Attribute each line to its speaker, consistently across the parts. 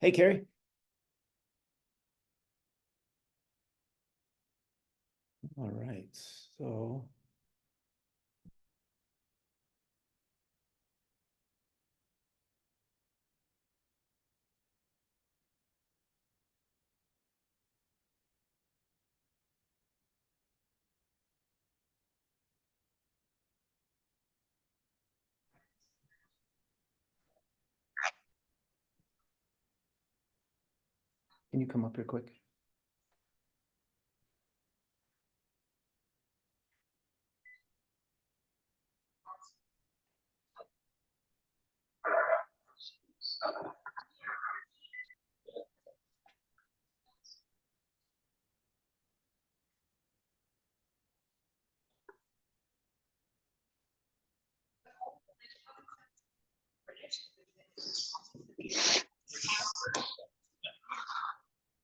Speaker 1: Hey, Carrie. All right. So, can you come up here quick?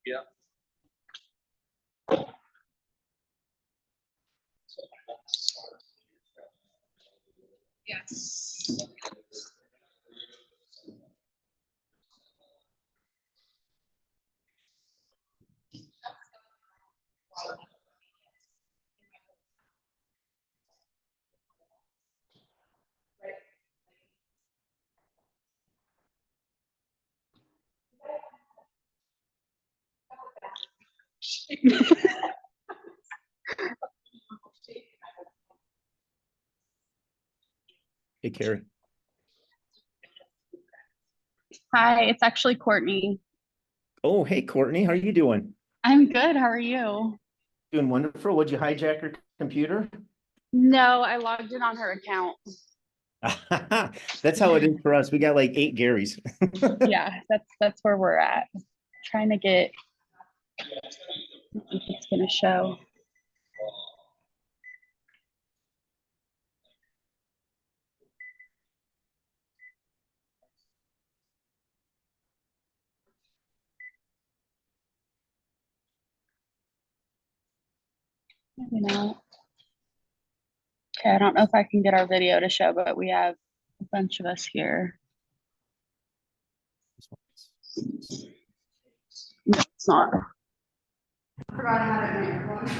Speaker 2: Yeah. Yes.
Speaker 1: Hey, Carrie.
Speaker 2: Hi, it's actually Courtney.
Speaker 1: Oh, hey, Courtney. How are you doing?
Speaker 2: I'm good. How are you?
Speaker 1: Doing wonderful. Would you hijack your computer?
Speaker 2: No, I logged in on her account.
Speaker 1: That's how it is for us. We got like 8 Garys.
Speaker 2: Yeah, that's where we're at. Trying to get if it's gonna show. Maybe not. Okay, I don't know if I can get our video to show, but we have a bunch of us here. No, it's not. I forgot I had it in my AirPods.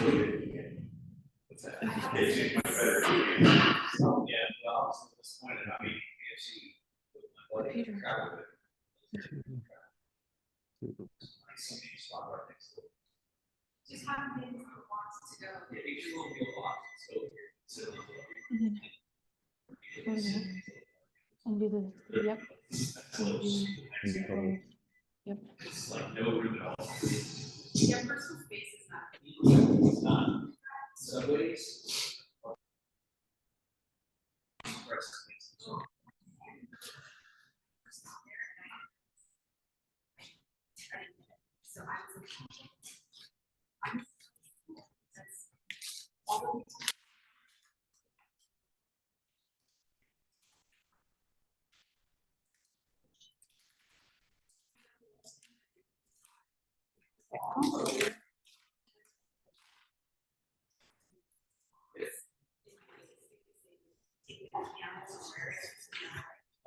Speaker 2: Just have things that wants to go.
Speaker 3: And do the, yep. And do, yep.
Speaker 2: It's like no room at all. Yeah, personal space is not. Subways. So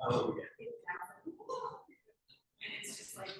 Speaker 2: oh, yeah. And it's just like.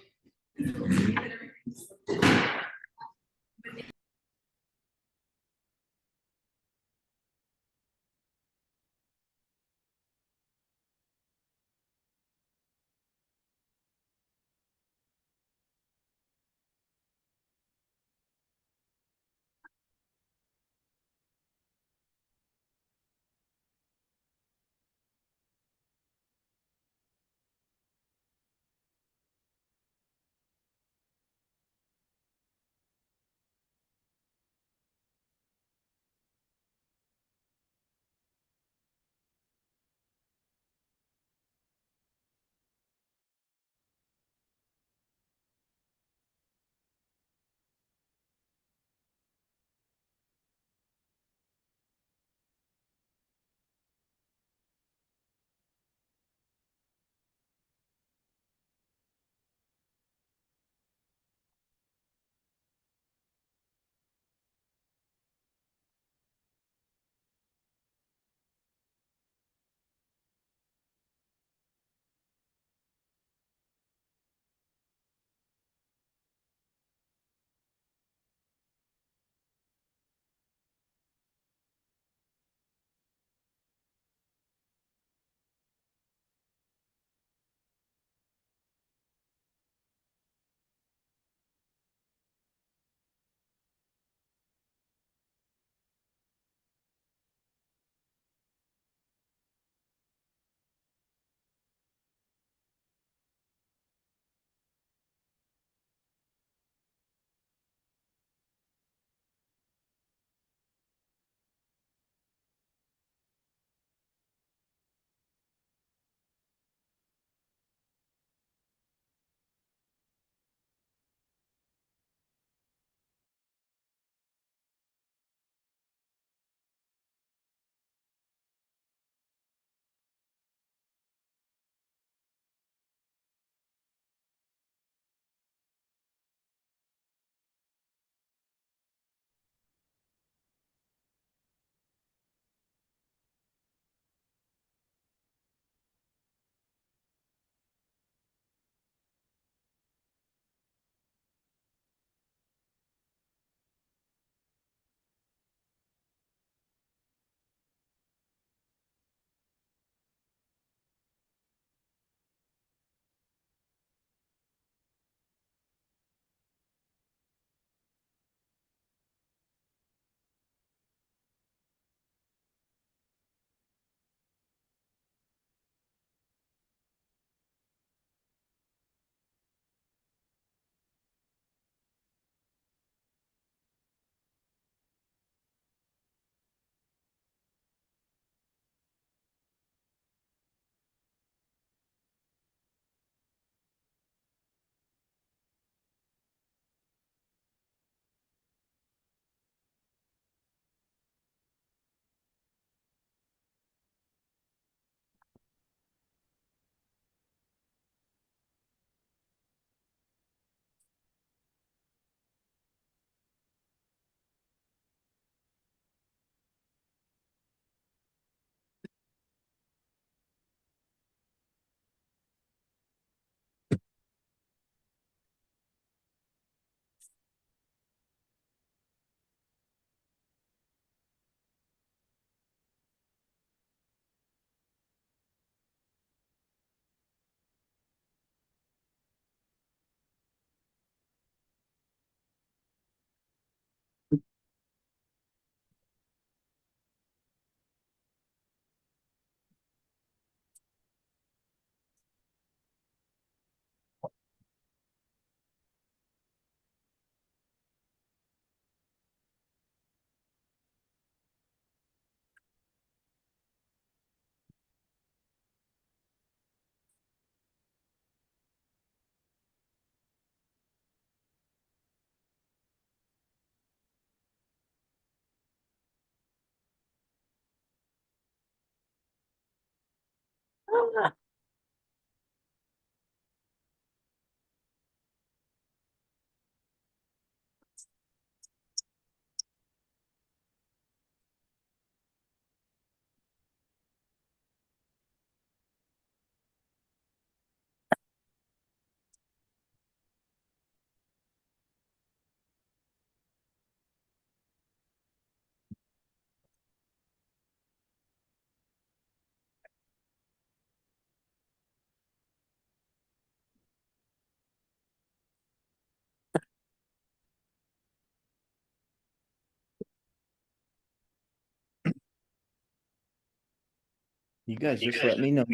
Speaker 1: You guys just let me know.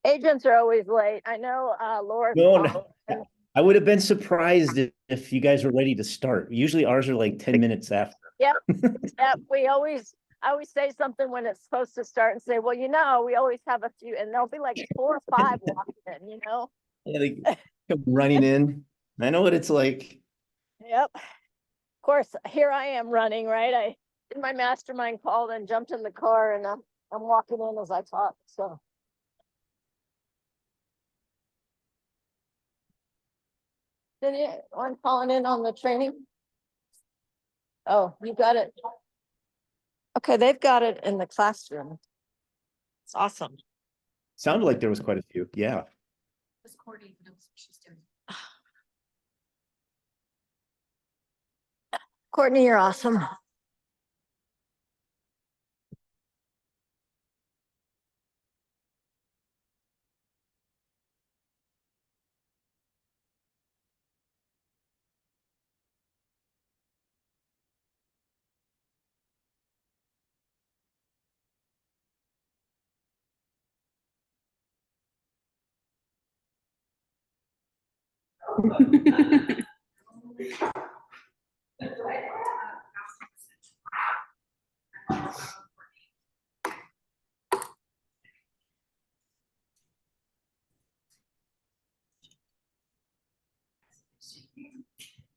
Speaker 4: Agents are always late. I know, Laura.
Speaker 1: No, I would have been surprised if you guys were ready to start. Usually ours are like 10 minutes after.
Speaker 4: Yep. Yep. I always say something when it's supposed to start and say, well, we always have a few, and there'll be like 4 or 5 walking in,
Speaker 1: Yeah, they come running in. I know what it's like.
Speaker 4: Yep. Of course, here I am running, right? I did my mastermind call, then jumped in the car, and I'm walking in as I talk. So. I'm calling in on the training. Oh, you got it. Okay, they've got it in the classroom. It's awesome.
Speaker 1: Sounded like there was quite a few. Yeah.
Speaker 3: This Courtney knows what she's doing.
Speaker 4: Courtney, you're awesome.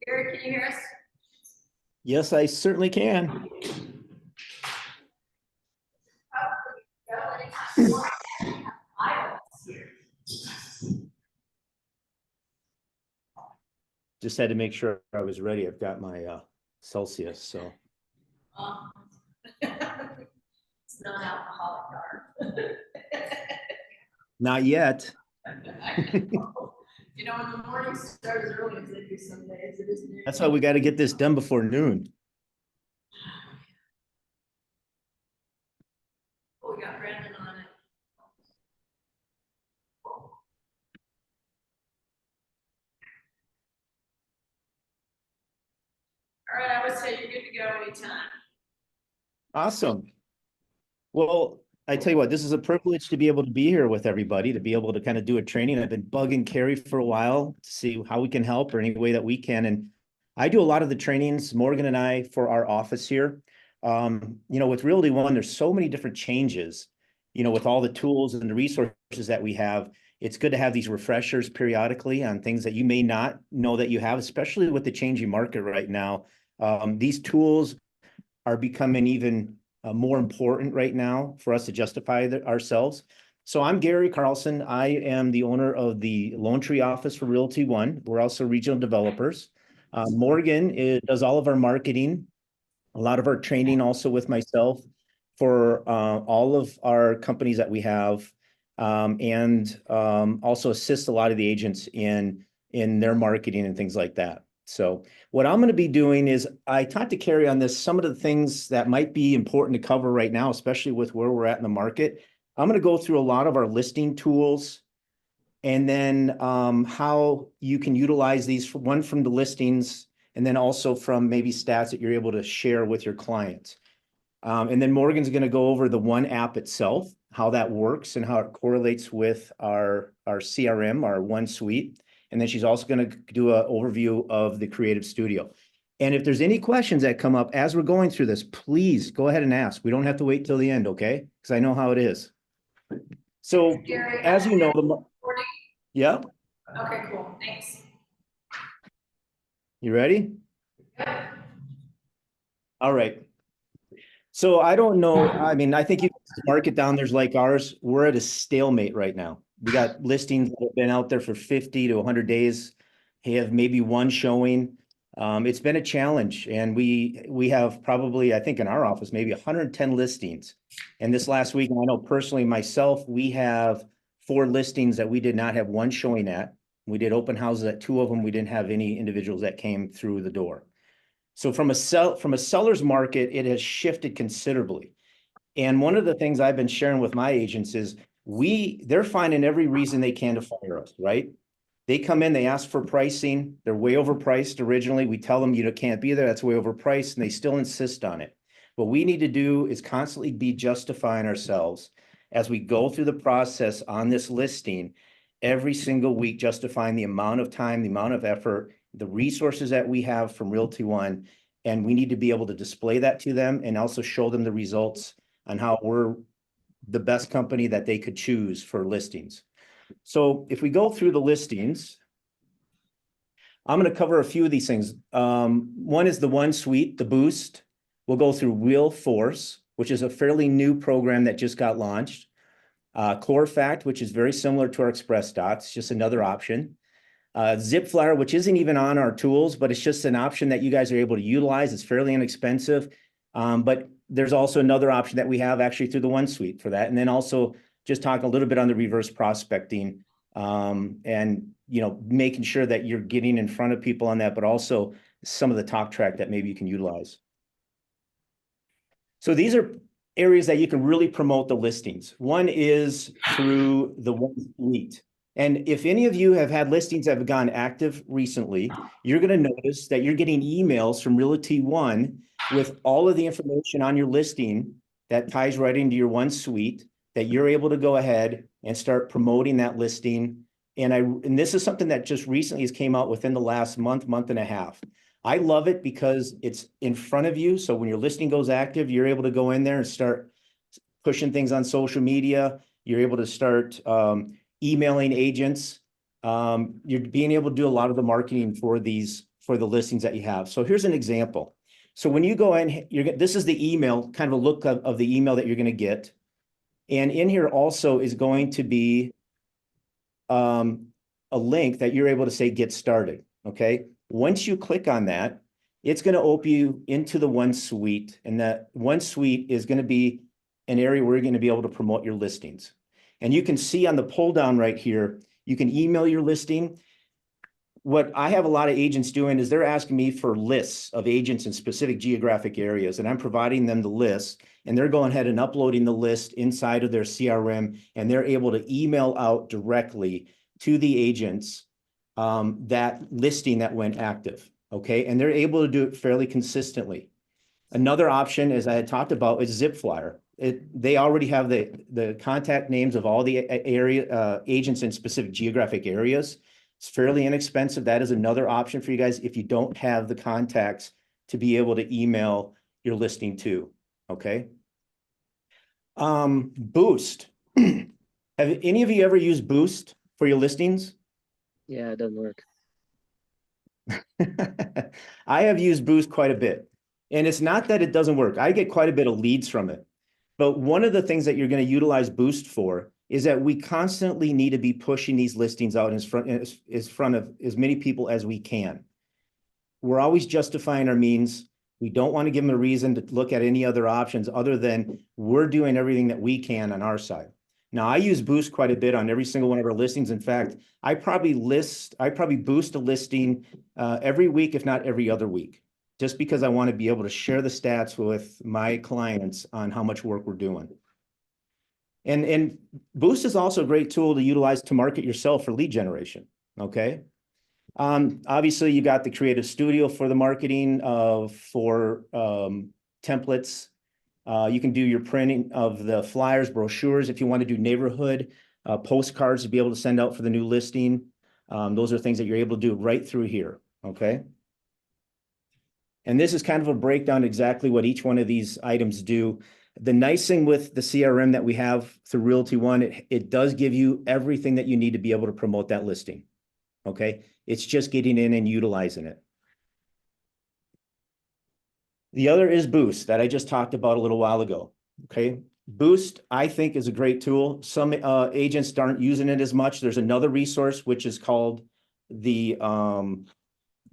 Speaker 2: Gary, can you hear us?
Speaker 1: Yes, I certainly can. Just had to make sure I was ready. I've got my Celsius, so.
Speaker 2: It's not alcoholic dark.
Speaker 1: Not yet.
Speaker 2: You know, when the morning starts early as they do some days, it is.
Speaker 1: That's why we got to get this done before noon.
Speaker 2: Oh, we got Brandon on it. All right, I would say you're good to go anytime.
Speaker 1: Awesome. Well, I tell you what, this is a privilege to be able to be here with everybody, to be able to kind of do a training. I've been bugging Carrie for a while to see how we can help or any way that we can. And I do a lot of the trainings, Morgan and I, for our office here. With Realty One, there's so many different changes, with all the tools and the resources that we have. It's good to have these refreshers periodically on things that you may not know that you have, especially with the changing market right now. These tools are becoming even more important right now for us to justify ourselves. So I'm Gary Carlson. I am the owner of the Loan Tree office for Realty One. We're also regional developers. Morgan does all of our marketing, a lot of our training also with myself for all of our companies that we have, and also assists a lot of the agents in their marketing and things like that. So what I'm going to be doing is I talked to Carrie on this, some of the things that might be important to cover right now, especially with where we're at in the market. I'm going to go through a lot of our listing tools and then how you can utilize these, one from the listings and then also from maybe stats that you're able to share with your clients. And then Morgan's going to go over the One app itself, how that works and how it correlates with our CRM, our One Suite. And then she's also going to do an overview of the Creative Studio. And if there's any questions that come up as we're going through this, please go ahead and ask. We don't have to wait till the end, okay? Because I know how it is. So
Speaker 2: Gary,
Speaker 1: as you know, yeah.
Speaker 2: Okay, cool. Thanks.
Speaker 1: You ready?
Speaker 2: Yep.
Speaker 1: All right. So I don't know. I mean, I think you market down there's like ours. We're at a stalemate right now. We got listings that have been out there for 50 to 100 days. Have maybe one showing. It's been a challenge, and we have probably, I think, in our office maybe 110 listings. And this last week, and I know personally myself, we have 4 listings that we did not have one showing at. We did open houses at 2 of them. We didn't have any individuals that came through the door. So from a seller's market, it has shifted considerably. And one of the things I've been sharing with my agents is they're finding every reason they can to fire us, right? They come in, they ask for pricing, they're way overpriced originally. We tell them you can't be there, that's way overpriced, and they still insist on it. What we need to do is constantly be justifying ourselves as we go through the process on this listing every single week, justifying the amount of time, the amount of effort, the resources that we have from Realty One, and we need to be able to display that to them and also show them the results on how we're the best company that they could choose for listings. So if we go through the listings, I'm going to cover a few of these things. One is the One Suite, the Boost. We'll go through Real Force, which is a fairly new program that just got launched. Core Fact, which is very similar to our Express Dots, just another option. Zip Flyer, which isn't even on our tools, but it's just an option that you guys are able to utilize. It's fairly inexpensive. But there's also another option that we have actually through the One Suite for that. And then also just talk a little bit on the reverse prospecting, and making sure that you're getting in front of people on that, but also some of the talk track that maybe you can utilize. So these are areas that you can really promote the listings. One is through the One Suite. And if any of you have had listings that have gone active recently, you're going to notice that you're getting emails from Realty One with all of the information on your listing that ties right into your One Suite, that you're able to go ahead and start promoting that listing. And this is something that just recently has came out within the last month and a half. I love it because it's in front of you. So when your listing goes active, you're able to go in there and start pushing things on social media. You're able to start emailing agents. You're being able to do a lot of the marketing for the listings that you have. So here's an example. So when you go in, this is the email, kind of a look of the email that you're going to get. And in here also is going to be a link that you're able to say, get started. Okay. Once you click on that, it's going to open you into the One Suite. And that One Suite is going to be an area where you're going to be able to promote your listings. And you can see on the pull down right here, you can email your listing. What I have a lot of agents doing is they're asking me for lists of agents in specific geographic areas, and I'm providing them the list, and they're going ahead and uploading the list inside of their CRM, and they're able to email out directly to the agents that listing that went active, okay? And they're able to do it fairly consistently. Another option, as I had talked about, is Zip Flyer. They already have the contact names of all the agents in specific geographic areas. It's fairly inexpensive. That is another option for you guys if you don't have the contacts to be able to email your listing to, okay? Boost. Have any of you ever used Boost for your listings?
Speaker 5: Yeah, it doesn't work.
Speaker 1: I have used Boost quite a bit. And it's not that it doesn't work. I get quite a bit of leads from it. But one of the things that you're going to utilize Boost for is that we constantly need to be pushing these listings out in front of as many people as we can. We're always justifying our means. We don't want to give them a reason to look at any other options other than we're doing everything that we can on our side. Now, I use Boost quite a bit on every single one of our listings. In fact, I probably boost a listing every week, if not every other week, just because I want to be able to share the stats with my clients on how much work we're doing. And Boost is also a great tool to utilize to market yourself for lead generation, okay? Obviously, you got the Creative Studio for the marketing for templates. You can do your printing of the flyers, brochures, if you want to do neighborhood postcards to be able to send out for the new listing. Those are things that you're able to do right through here, okay? And this is kind of a breakdown exactly what each one of these items do. The nice thing with the CRM that we have through Realty One, it does give you everything that you need to be able to promote that listing, okay? It's just getting in and utilizing it. The other is Boost that I just talked about a little while ago. Okay. Boost, I think, is a great tool. Some agents aren't using it as much. There's another resource which is called the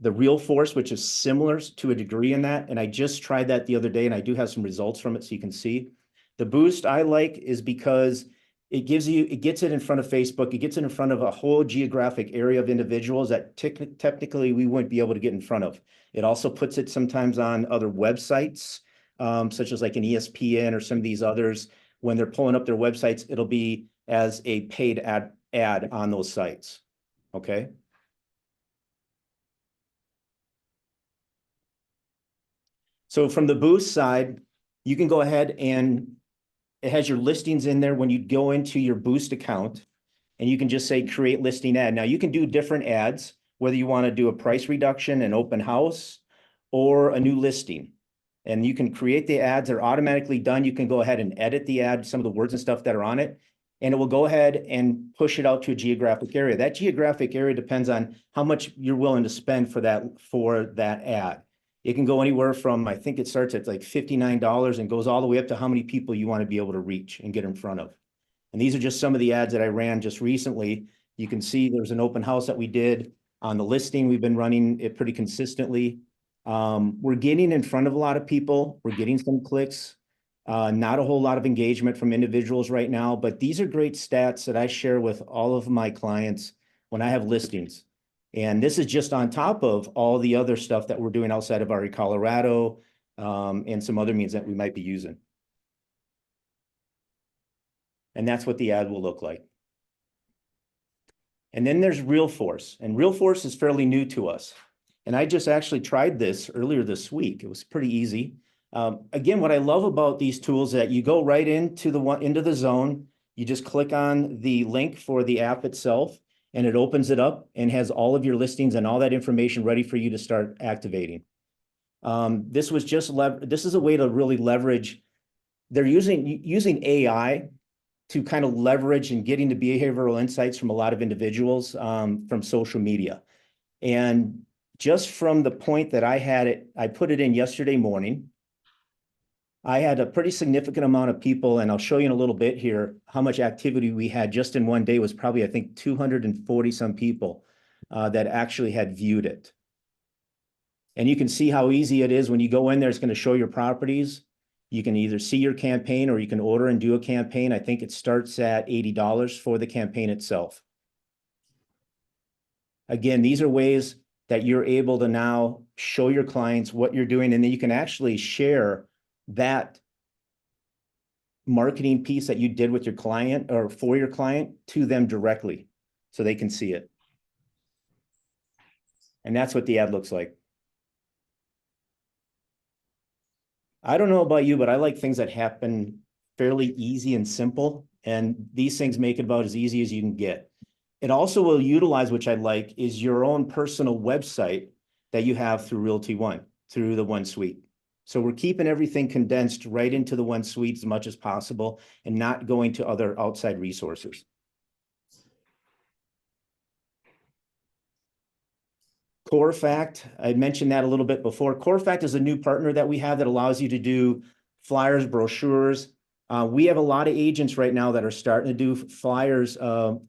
Speaker 1: Real Force, which is similar to a degree in that. And I just tried that the other day, and I do have some results from it so you can see. The Boost I like is because it gets it in front of Facebook. It gets it in front of a whole geographic area of individuals that technically we wouldn't be able to get in front of. It also puts it sometimes on other websites, such as like an ESPN or some of these others. When they're pulling up their websites, it'll be as a paid ad on those sites. Okay. So from the Boost side, you can go ahead and it has your listings in there when you go into your Boost account, and you can just say create listing ad. Now you can do different ads, whether you want to do a price reduction, an open house, or a new listing. And you can create the ads, they're automatically done. You can go ahead and edit the ad, some of the words and stuff that are on it, and it will go ahead and push it out to a geographic area. That geographic area depends on how much you're willing to spend for that ad. It can go anywhere from, I think it starts at like $59 and goes all the way up to how many people you want to be able to reach and get in front of. And these are just some of the ads that I ran just recently. You can see there's an open house that we did on the listing. We've been running it pretty consistently. We're getting in front of a lot of people. We're getting some clicks. Not a whole lot of engagement from individuals right now, but these are great stats that I share with all of my clients when I have listings. And this is just on top of all the other stuff that we're doing outside of our Colorado, and some other means that we might be using. And that's what the ad will look like. And then there's Real Force, and Real Force is fairly new to us. And I just actually tried this earlier this week. It was pretty easy. Again, what I love about these tools is that you go right into the zone. You just click on the link for the app itself, and it opens it up and has all of your listings and all that information ready for you to start activating. This is a way to really leverage. They're using AI to kind of leverage and getting the behavioral insights from a lot of individuals, from social media. And just from the point that I put it in yesterday morning. I had a pretty significant amount of people, and I'll show you in a little bit here how much activity we had just in one day was probably, I think, 240 some people that actually had viewed it. And you can see how easy it is when you go in there. It's going to show your properties. You can either see your campaign or you can order and do a campaign. I think it starts at $80 for the campaign itself. Again, these are ways that you're able to now show your clients what you're doing, and then you can actually share that marketing piece that you did with your client or for your client to them directly so they can see it. And that's what the ad looks like. I don't know about you, but I like things that happen fairly easy and simple. And these things make it about as easy as you can get. It also will utilize, which I like, is your own personal website that you have through Realty One, through the One Suite. So we're keeping everything condensed right into the One Suite as much as possible and not going to other outside resources. Core Fact, I mentioned that a little bit before. Core Fact is a new partner that we have that allows you to do flyers, brochures. We have a lot of agents right now that are starting to do flyers,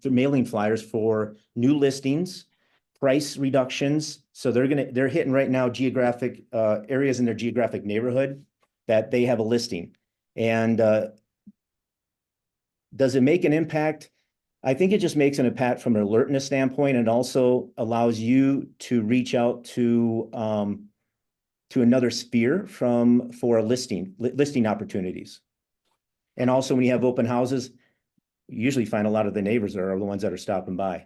Speaker 1: mailing flyers for new listings, price reductions. So they're hitting right now geographic areas in their geographic neighborhood that they have a listing. And does it make an impact? I think it just makes an impact from an alertness standpoint, and also allows you to reach out to another sphere for listing opportunities. And also when you have open houses, you usually find a lot of the neighbors are the ones that are stopping by.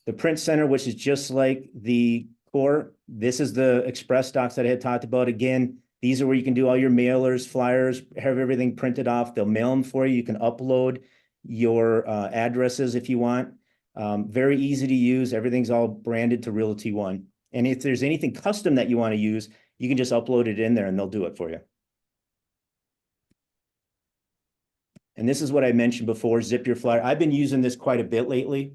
Speaker 1: The print center, which is just like the core, this is the express docs that I had talked about. Again, these are where you can do all your mailers, flyers, have everything printed off. They'll mail them for you. You can upload your addresses if you want. Very easy to use. Everything's all branded to Realty One. And if there's anything custom that you want to use, you can just upload it in there and they'll do it for you. And this is what I mentioned before, zip your flyer. I've been using this quite a bit lately.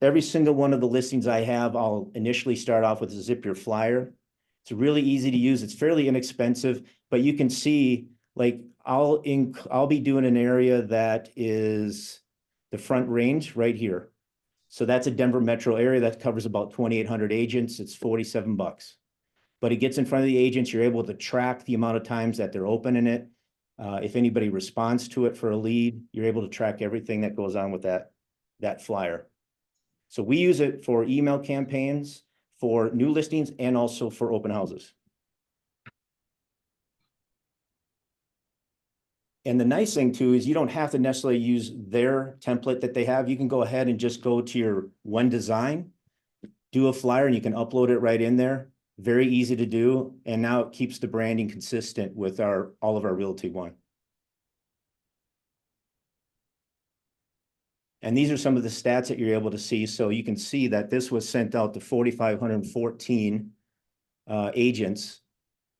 Speaker 1: Every single one of the listings I have, I'll initially start off with a zip your flyer. It's really easy to use. It's fairly inexpensive, but you can see like I'll be doing an area that is the Front Range right here. So that's a Denver metro area that covers about 2,800 agents. It's $47. But it gets in front of the agents. You're able to track the amount of times that they're opening it. If anybody responds to it for a lead, you're able to track everything that goes on with that flyer. So we use it for email campaigns, for new listings, and also for open houses. And the nice thing too is you don't have to necessarily use their template that they have. You can go ahead and just go to your one design, do a flyer, and you can upload it right in there. Very easy to do. And now it keeps the branding consistent with all of our Realty One. And these are some of the stats that you're able to see. So you can see that this was sent out to 4,514 agents.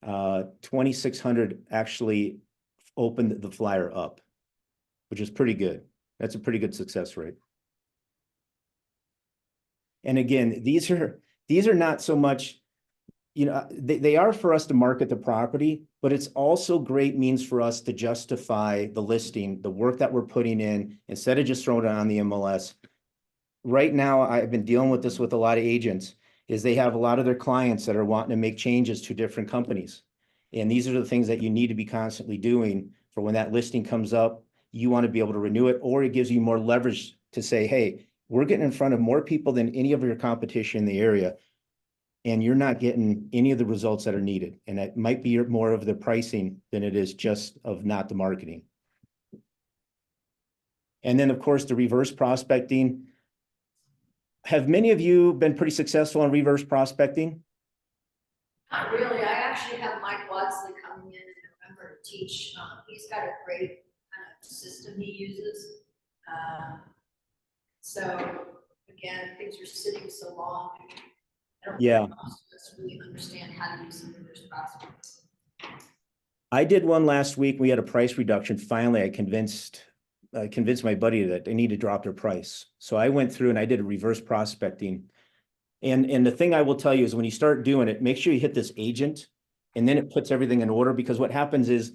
Speaker 1: 2,600 actually opened the flyer up, which is pretty good. That's a pretty good success rate. And again, these are not so much, they are for us to market the property, but it's also great means for us to justify the listing, the work that we're putting in, instead of just throwing it on the MLS. Right now, I've been dealing with this with a lot of agents, is they have a lot of their clients that are wanting to make changes to different companies. And these are the things that you need to be constantly doing for when that listing comes up, you want to be able to renew it, or it gives you more leverage to say, hey, we're getting in front of more people than any of your competition in the area, and you're not getting any of the results that are needed. And it might be more of the pricing than it is just of not the marketing. And then, of course, the reverse prospecting. Have many of you been pretty successful in reverse prospecting?
Speaker 6: Not really. I actually have Mike Watson coming in November to teach. He's got a great kind of system he uses. So again, things are sitting so long. I don't think most of us really understand how to use the reverse prospects.
Speaker 1: I did one last week. We had a price reduction. Finally, I convinced my buddy that they need to drop their price. So I went through and I did a reverse prospecting. And the thing I will tell you is when you start doing it, make sure you hit this agent, and then it puts everything in order, because what happens is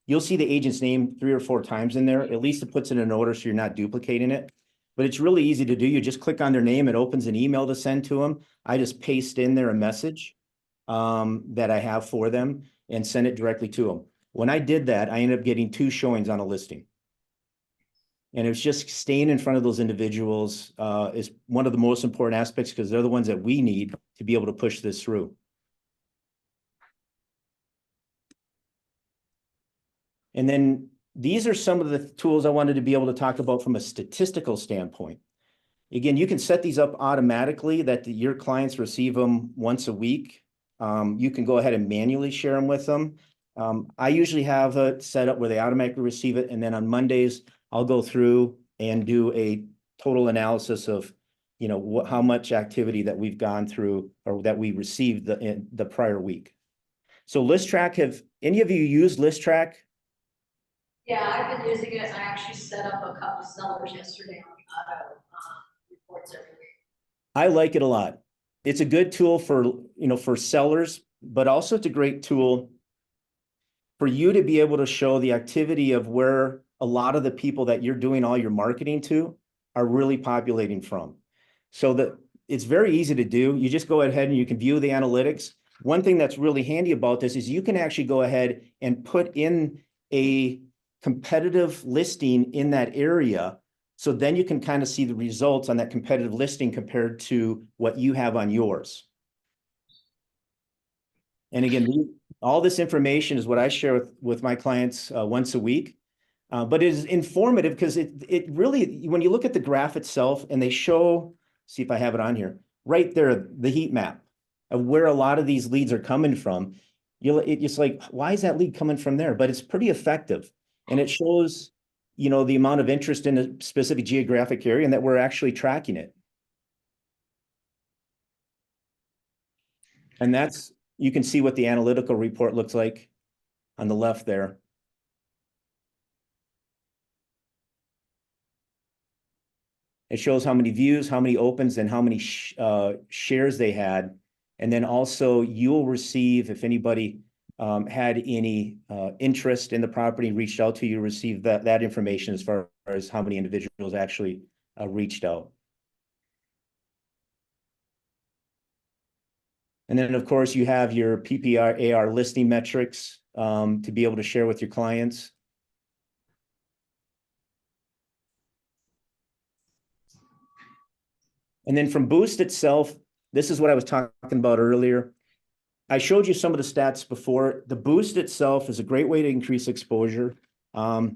Speaker 1: you'll see the agent's name 3 or 4 times in there. At least it puts it in order so you're not duplicating it. But it's really easy to do. You just click on their name. It opens an email to send to them. I just paste in there a message that I have for them and send it directly to them. When I did that, I ended up getting 2 showings on a listing. And it's just staying in front of those individuals is one of the most important aspects, because they're the ones that we need to be able to push this through. And then these are some of the tools I wanted to be able to talk about from a statistical standpoint. Again, you can set these up automatically that your clients receive them once a week. You can go ahead and manually share them with them. I usually have it set up where they automatically receive it. And then on Mondays, I'll go through and do a total analysis of, how much activity that we've gone through or that we received the prior week. So ListTrack, have any of you used ListTrack?
Speaker 6: Yeah, I've been using it. I actually set up a couple sellers yesterday on the auto reports every week.
Speaker 1: I like it a lot. It's a good tool for sellers, but also it's a great tool for you to be able to show the activity of where a lot of the people that you're doing all your marketing to are really populating from. So that it's very easy to do. You just go ahead and you can view the analytics. One thing that's really handy about this is you can actually go ahead and put in a competitive listing in that area. So then you can kind of see the results on that competitive listing compared to what you have on yours. And again, all this information is what I share with my clients once a week. But it is informative because it really, when you look at the graph itself and they show, see if I have it on here, right there, the heat map of where a lot of these leads are coming from. It's like, why is that lead coming from there? But it's pretty effective. And it shows, the amount of interest in a specific geographic area and that we're actually tracking it. And you can see what the analytical report looks like on the left there. It shows how many views, how many opens, and how many shares they had. And then also you'll receive, if anybody had any interest in the property, reached out to you, receive that information as far as how many individuals actually reached out. And then, of course, you have your PPR AR listing metrics to be able to share with your clients. And then from Boost itself, this is what I was talking about earlier. I showed you some of the stats before. The Boost itself is a great way to increase exposure. The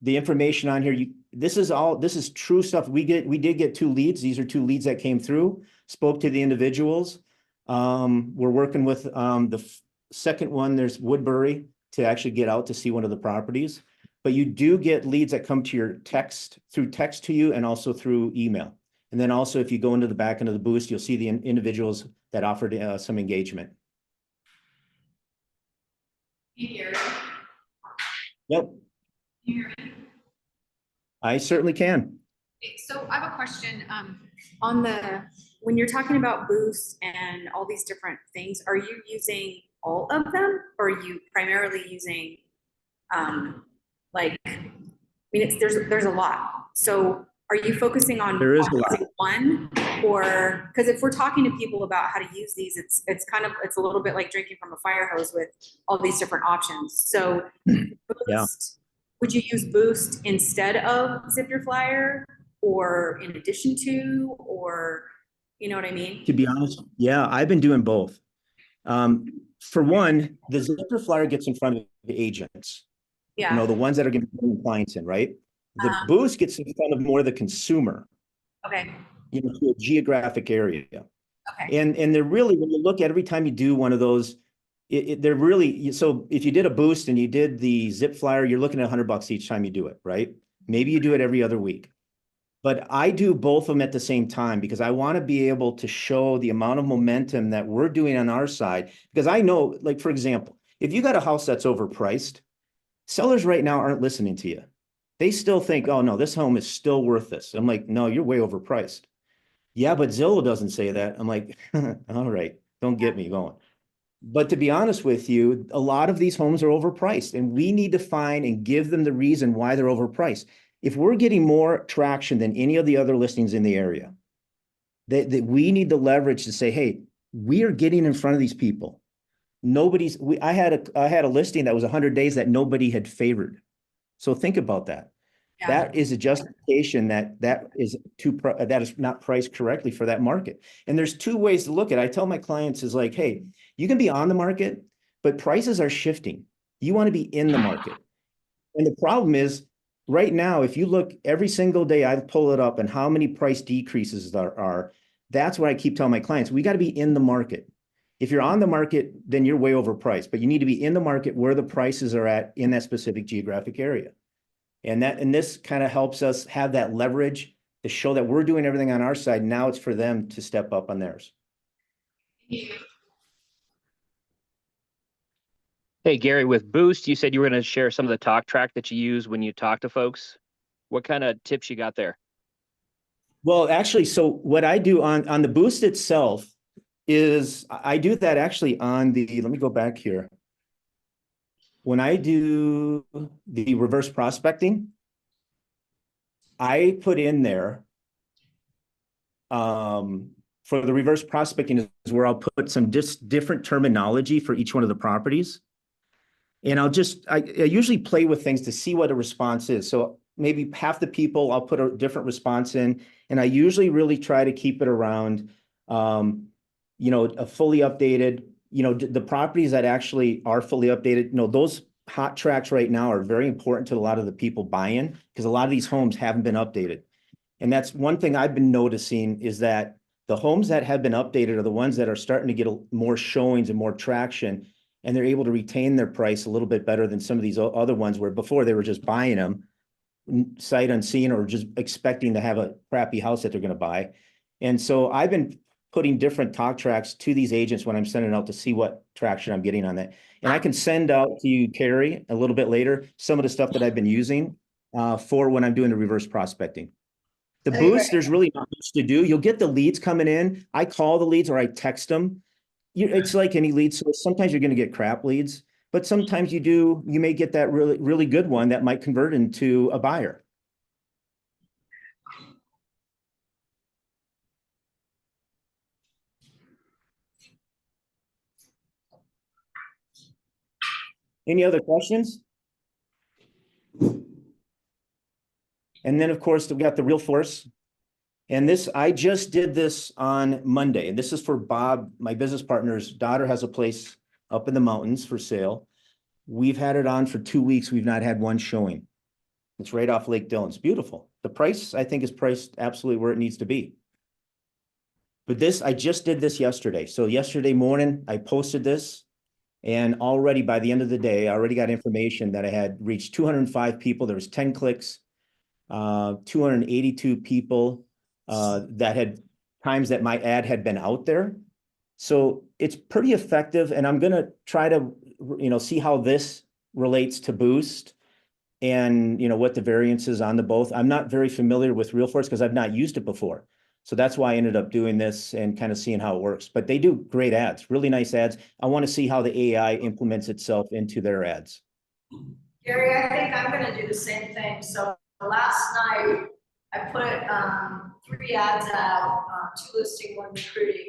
Speaker 1: information on here, this is true stuff. We did get 2 leads. These are 2 leads that came through, spoke to the individuals. We're working with the second one, there's Woodbury, to actually get out to see one of the properties. But you do get leads that come to your text to you and also through email. And then also if you go into the back end of the Boost, you'll see the individuals that offered some engagement.
Speaker 3: Here.
Speaker 1: Yep,
Speaker 3: Here.
Speaker 1: I certainly can.
Speaker 3: So I have a question, on when you're talking about boosts and all these different things, are you using all of them? Or are you primarily using, there's a lot. So are you focusing on
Speaker 1: There is a lot.
Speaker 3: using one? Or, because if we're talking to people about how to use these, it's a little bit like drinking from a fire hose with all these different options. So
Speaker 1: Yeah.
Speaker 3: would you use Boost instead of Zip Your Flyer, or in addition to, or, you know what I mean?
Speaker 1: To be honest, yeah, I've been doing both. For one, the Zipper Flyer gets in front of the agents,
Speaker 3: Yeah.
Speaker 1: the ones that are going to bring clients in, right? The
Speaker 3: Uh-huh.
Speaker 1: Boost gets in front of more of the consumer,
Speaker 3: Okay,
Speaker 1: to a geographic area.
Speaker 3: okay,
Speaker 1: And they're really, when you look at every time you do one of those, they're really, so if you did a Boost and you did the Zip Flyer, you're looking at $100 each time you do it, right? Maybe you do it every other week. But I do both of them at the same time because I want to be able to show the amount of momentum that we're doing on our side. Because I know, like, for example, if you got a house that's overpriced, sellers right now aren't listening to you. They still think, oh no, this home is still worth this. I'm like, no, you're way overpriced. Yeah, but Zillow doesn't say that. I'm like, all right, don't get me going. But to be honest with you, a lot of these homes are overpriced, and we need to find and give them the reason why they're overpriced. If we're getting more traction than any of the other listings in the area, that we need the leverage to say, hey, we are getting in front of these people. I had a listing that was 100 days that nobody had favored. So think about that.
Speaker 3: yeah,
Speaker 1: That is a justification that is not priced correctly for that market. And there's 2 ways to look at it. I tell my clients is like, hey, you can be on the market, but prices are shifting. You want to be in the market. And the problem is right now, if you look every single day, I pull it up and how many price decreases there are. That's what I keep telling my clients. We got to be in the market. If you're on the market, then you're way overpriced, but you need to be in the market where the prices are at in that specific geographic area. And this kind of helps us have that leverage to show that we're doing everything on our side. Now it's for them to step up on theirs.
Speaker 5: Hey, Gary, with Boost, you said you were going to share some of the talk track that you use when you talk to folks. What kind of tips you got there?
Speaker 1: Well, actually, so what I do on the Boost itself is I do that actually on let me go back here. When I do the reverse prospecting, I put in there for the reverse prospecting is where I'll put some different terminology for each one of the properties. And I usually play with things to see what a response is. So maybe half the people, I'll put a different response in. And I usually really try to keep it around, a fully updated, the properties that actually are fully updated, those hot tracks right now are very important to a lot of the people buying because a lot of these homes haven't been updated. And that's one thing I've been noticing is that the homes that have been updated are the ones that are starting to get more showings and more traction, and they're able to retain their price a little bit better than some of these other ones where before they were just buying them sight unseen or just expecting to have a crappy house that they're going to buy. And so I've been putting different talk tracks to these agents when I'm sending out to see what traction I'm getting on that. And I can send out to you, Carrie, a little bit later, some of the stuff that I've been using for when I'm doing the reverse prospecting. The Boost, there's really not much to do. You'll get the leads coming in. I call the leads or I text them. it's like any lead source. Sometimes you're going to get crap leads, but sometimes you may get that really, really good one that might convert into a buyer. Any other questions? And then, of course, we've got the Real Force. And this, I just did this on Monday. And this is for Bob, my business partner's daughter has a place up in the mountains for sale. We've had it on for 2 weeks. We've not had one showing. It's right off Lake Dillon. It's beautiful. The price, I think, is priced absolutely where it needs to be. But this, I just did this yesterday. So yesterday morning, I posted this. And already by the end of the day, I already got information that I had reached 205 people. There was 10 clicks, 282 people that had times that my ad had been out there. So it's pretty effective. And I'm going to try to, see how this relates to Boost and, what the variance is on the both. I'm not very familiar with Realforce because I've not used it before. So that's why I ended up doing this and kind of seeing how it works. But they do great ads, really nice ads. I want to see how the AI implements itself into their ads.
Speaker 6: Gary, I think I'm gonna do the same thing. So last night, I put 3 ads out, 2 listing, 1 recruiting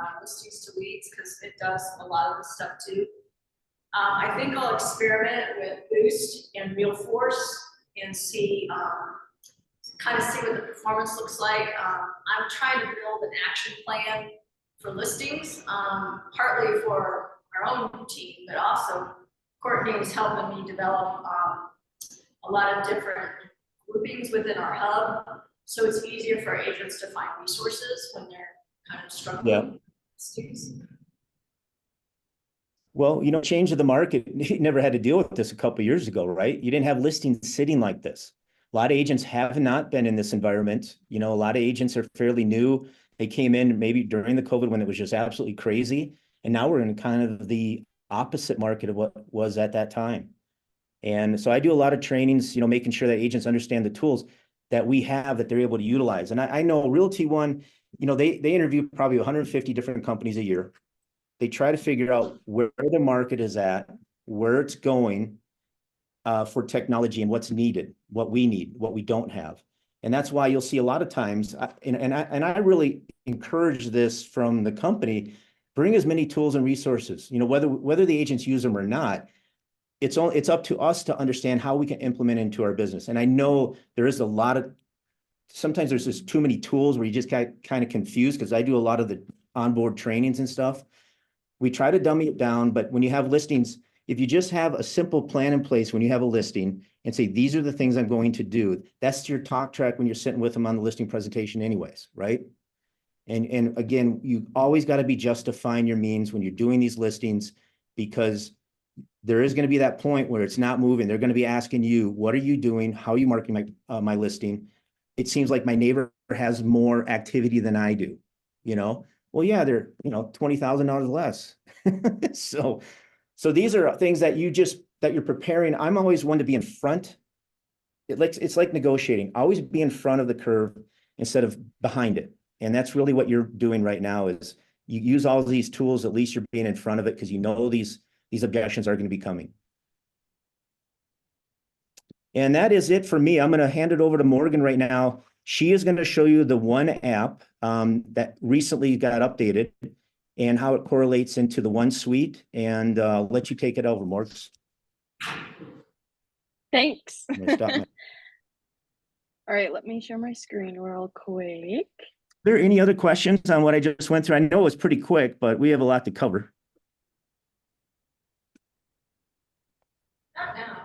Speaker 6: on listings to leads, because it does a lot of the stuff too. I think I'll experiment with Boost and Realforce and see, kind of see what the performance looks like. I'm trying to build an action plan for listings, partly for our own team, but also Courtney is helping me develop a lot of different groupings within our hub. So it's easier for agents to find resources when they're kind of struggling.
Speaker 1: Yeah.
Speaker 6: Listings.
Speaker 1: Well, change of the market, you never had to deal with this a couple of years ago, right? You didn't have listings sitting like this. A lot of agents have not been in this environment. A lot of agents are fairly new. They came in maybe during the COVID when it was just absolutely crazy. And now we're in kind of the opposite market of what was at that time. And so I do a lot of trainings, making sure that agents understand the tools that we have that they're able to utilize. And I know Realty One, they interview probably 150 different companies a year. They try to figure out where the market is at, where it's going for technology and what's needed, what we need, what we don't have. And that's why you'll see a lot of times, and I really encourage this from the company, bring as many tools and resources, whether the agents use them or not, it's up to us to understand how we can implement into our business. And I know there is sometimes there's just too many tools where you just get kind of confused, because I do a lot of the onboard trainings and stuff. We try to dummy it down, but when you have listings, if you just have a simple plan in place when you have a listing and say, these are the things I'm going to do, that's your talk track when you're sitting with them on the listing presentation anyways, right? And again, you always got to be justifying your means when you're doing these listings, because there is going to be that point where it's not moving. They're going to be asking you, what are you doing? How are you marketing my listing? It seems like my neighbor has more activity than I do, Well, yeah, they're, $20,000 less. So these are things that you're preparing. I'm always one to be in front. It's like negotiating, always be in front of the curve instead of behind it. And that's really what you're doing right now is you use all of these tools, at least you're being in front of it because these objections are going to be coming. And that is it for me. I'm going to hand it over to Morgan right now. She is going to show you the one app that recently got updated and how it correlates into the one suite, and let you take it over, Morgan.
Speaker 7: Thanks.
Speaker 1: Stop my...
Speaker 7: All right, let me share my screen real quick.
Speaker 1: Are there any other questions on what I just went through? I know it was pretty quick, but we have a lot to cover.
Speaker 6: Not now.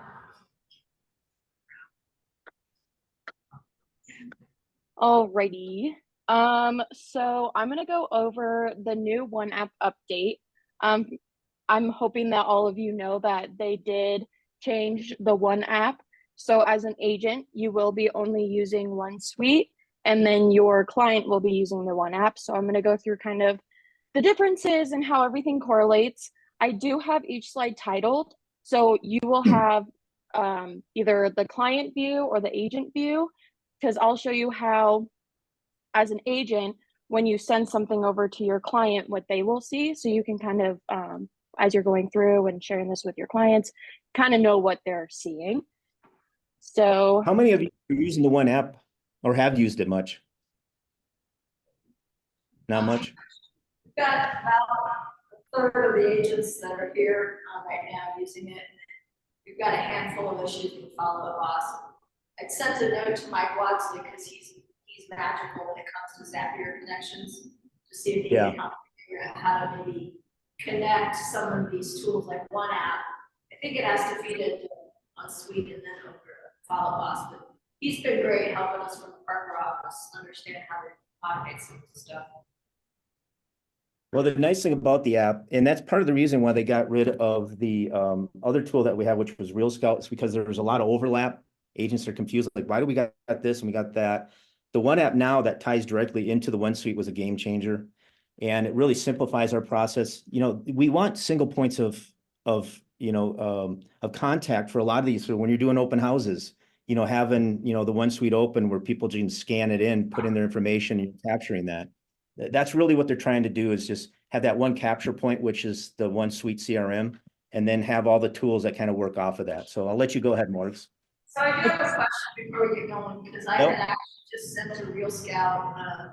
Speaker 7: Alrighty. So I'm gonna go over the new One App update. I'm hoping that all of you know that they did change the One App. So as an agent, you will be only using one suite, and then your client will be using the One App. So I'm gonna go through kind of the differences and how everything correlates. I do have each slide titled, so you will have either the client view or the agent view, because I'll show you how, as an agent, when you send something over to your client, what they will see. So you can kind of, as you're going through and sharing this with your clients, kind of know what they're seeing. So
Speaker 1: How many of you are using the one app or have used it much? Not much?
Speaker 6: We've got about a third of the agents that are here right now using it. We've got a handful of issues with Follow Up Boss. I sent a note to Mike Watson because he's magical when it comes to Zapier connections, to see if he can help figure out how to maybe connect some of these tools like one app. I think it has to feed it on Suite and then over to Follow Up Boss, but he's been great helping us from the Parker office understand how to automate some of the stuff.
Speaker 1: Well, the nice thing about the app, and that's part of the reason why they got rid of the other tool that we have, which was Real Scout, is because there was a lot of overlap. Agents are confused, like, why do we got this and we got that? The one app now that ties directly into the One Suite was a game changer, and it really simplifies our process. You know, we want single points of contact for a lot of these. So when you're doing open houses, you know, having the One Suite open where people can scan it in, put in their information, and you're capturing that. That's really what they're trying to do, is just have that one capture point, which is the One Suite CRM, and then have all the tools that kind of work off of that. So I'll let you go ahead, Morgs.
Speaker 6: So I do have a question before we get going, because I had actually just sent a Real Scout a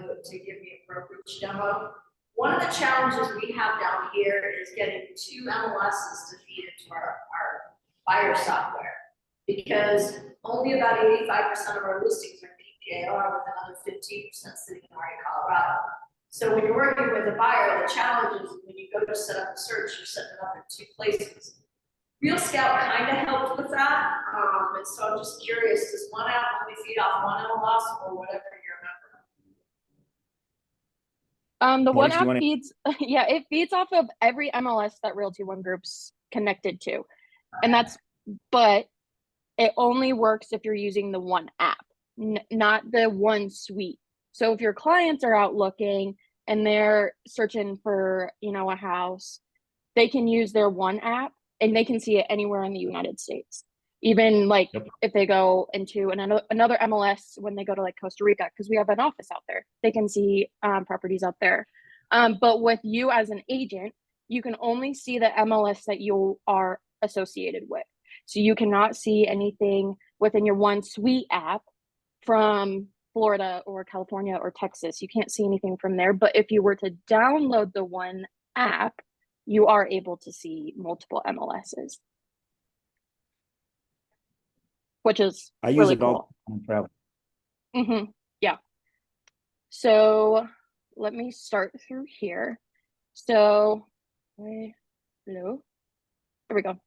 Speaker 6: note to give me a brokerage demo. One of the challenges we have down here is getting 2 MLSs to feed into our buyer software, because only about 85% of our listings are PPAR, with another 15% sitting in Colorado. So when you're working with a buyer, the challenge is when you go to set up a search, you're setting it up in 2 places. Real Scout kind of helped with that, and so I'm just curious, does one app only feed off one MLS or whatever you remember?
Speaker 7: the one
Speaker 1: Morgs, do you
Speaker 7: app
Speaker 1: wanna-
Speaker 7: feeds, yeah, it feeds off of every MLS that Realty One Group's connected to. And but it only works if you're using the one app, not the One Suite. So if your clients are out looking and they're searching for, a house, they can use their one app and they can see it anywhere in the United States. Even like if they go into another MLS, when they go to like Costa Rica, because we have an office out there, they can see properties out there. But with you as an agent, you can only see the MLS that you are associated with. So you cannot see anything within your One Suite app from Florida or California or Texas. You can't see anything from there. But if you were to download the one app, you are able to see multiple MLSs, which is
Speaker 1: I use
Speaker 7: really
Speaker 1: it
Speaker 7: cool.
Speaker 1: all travel.
Speaker 7: Yeah. So let me start through here. So, hello. There we go.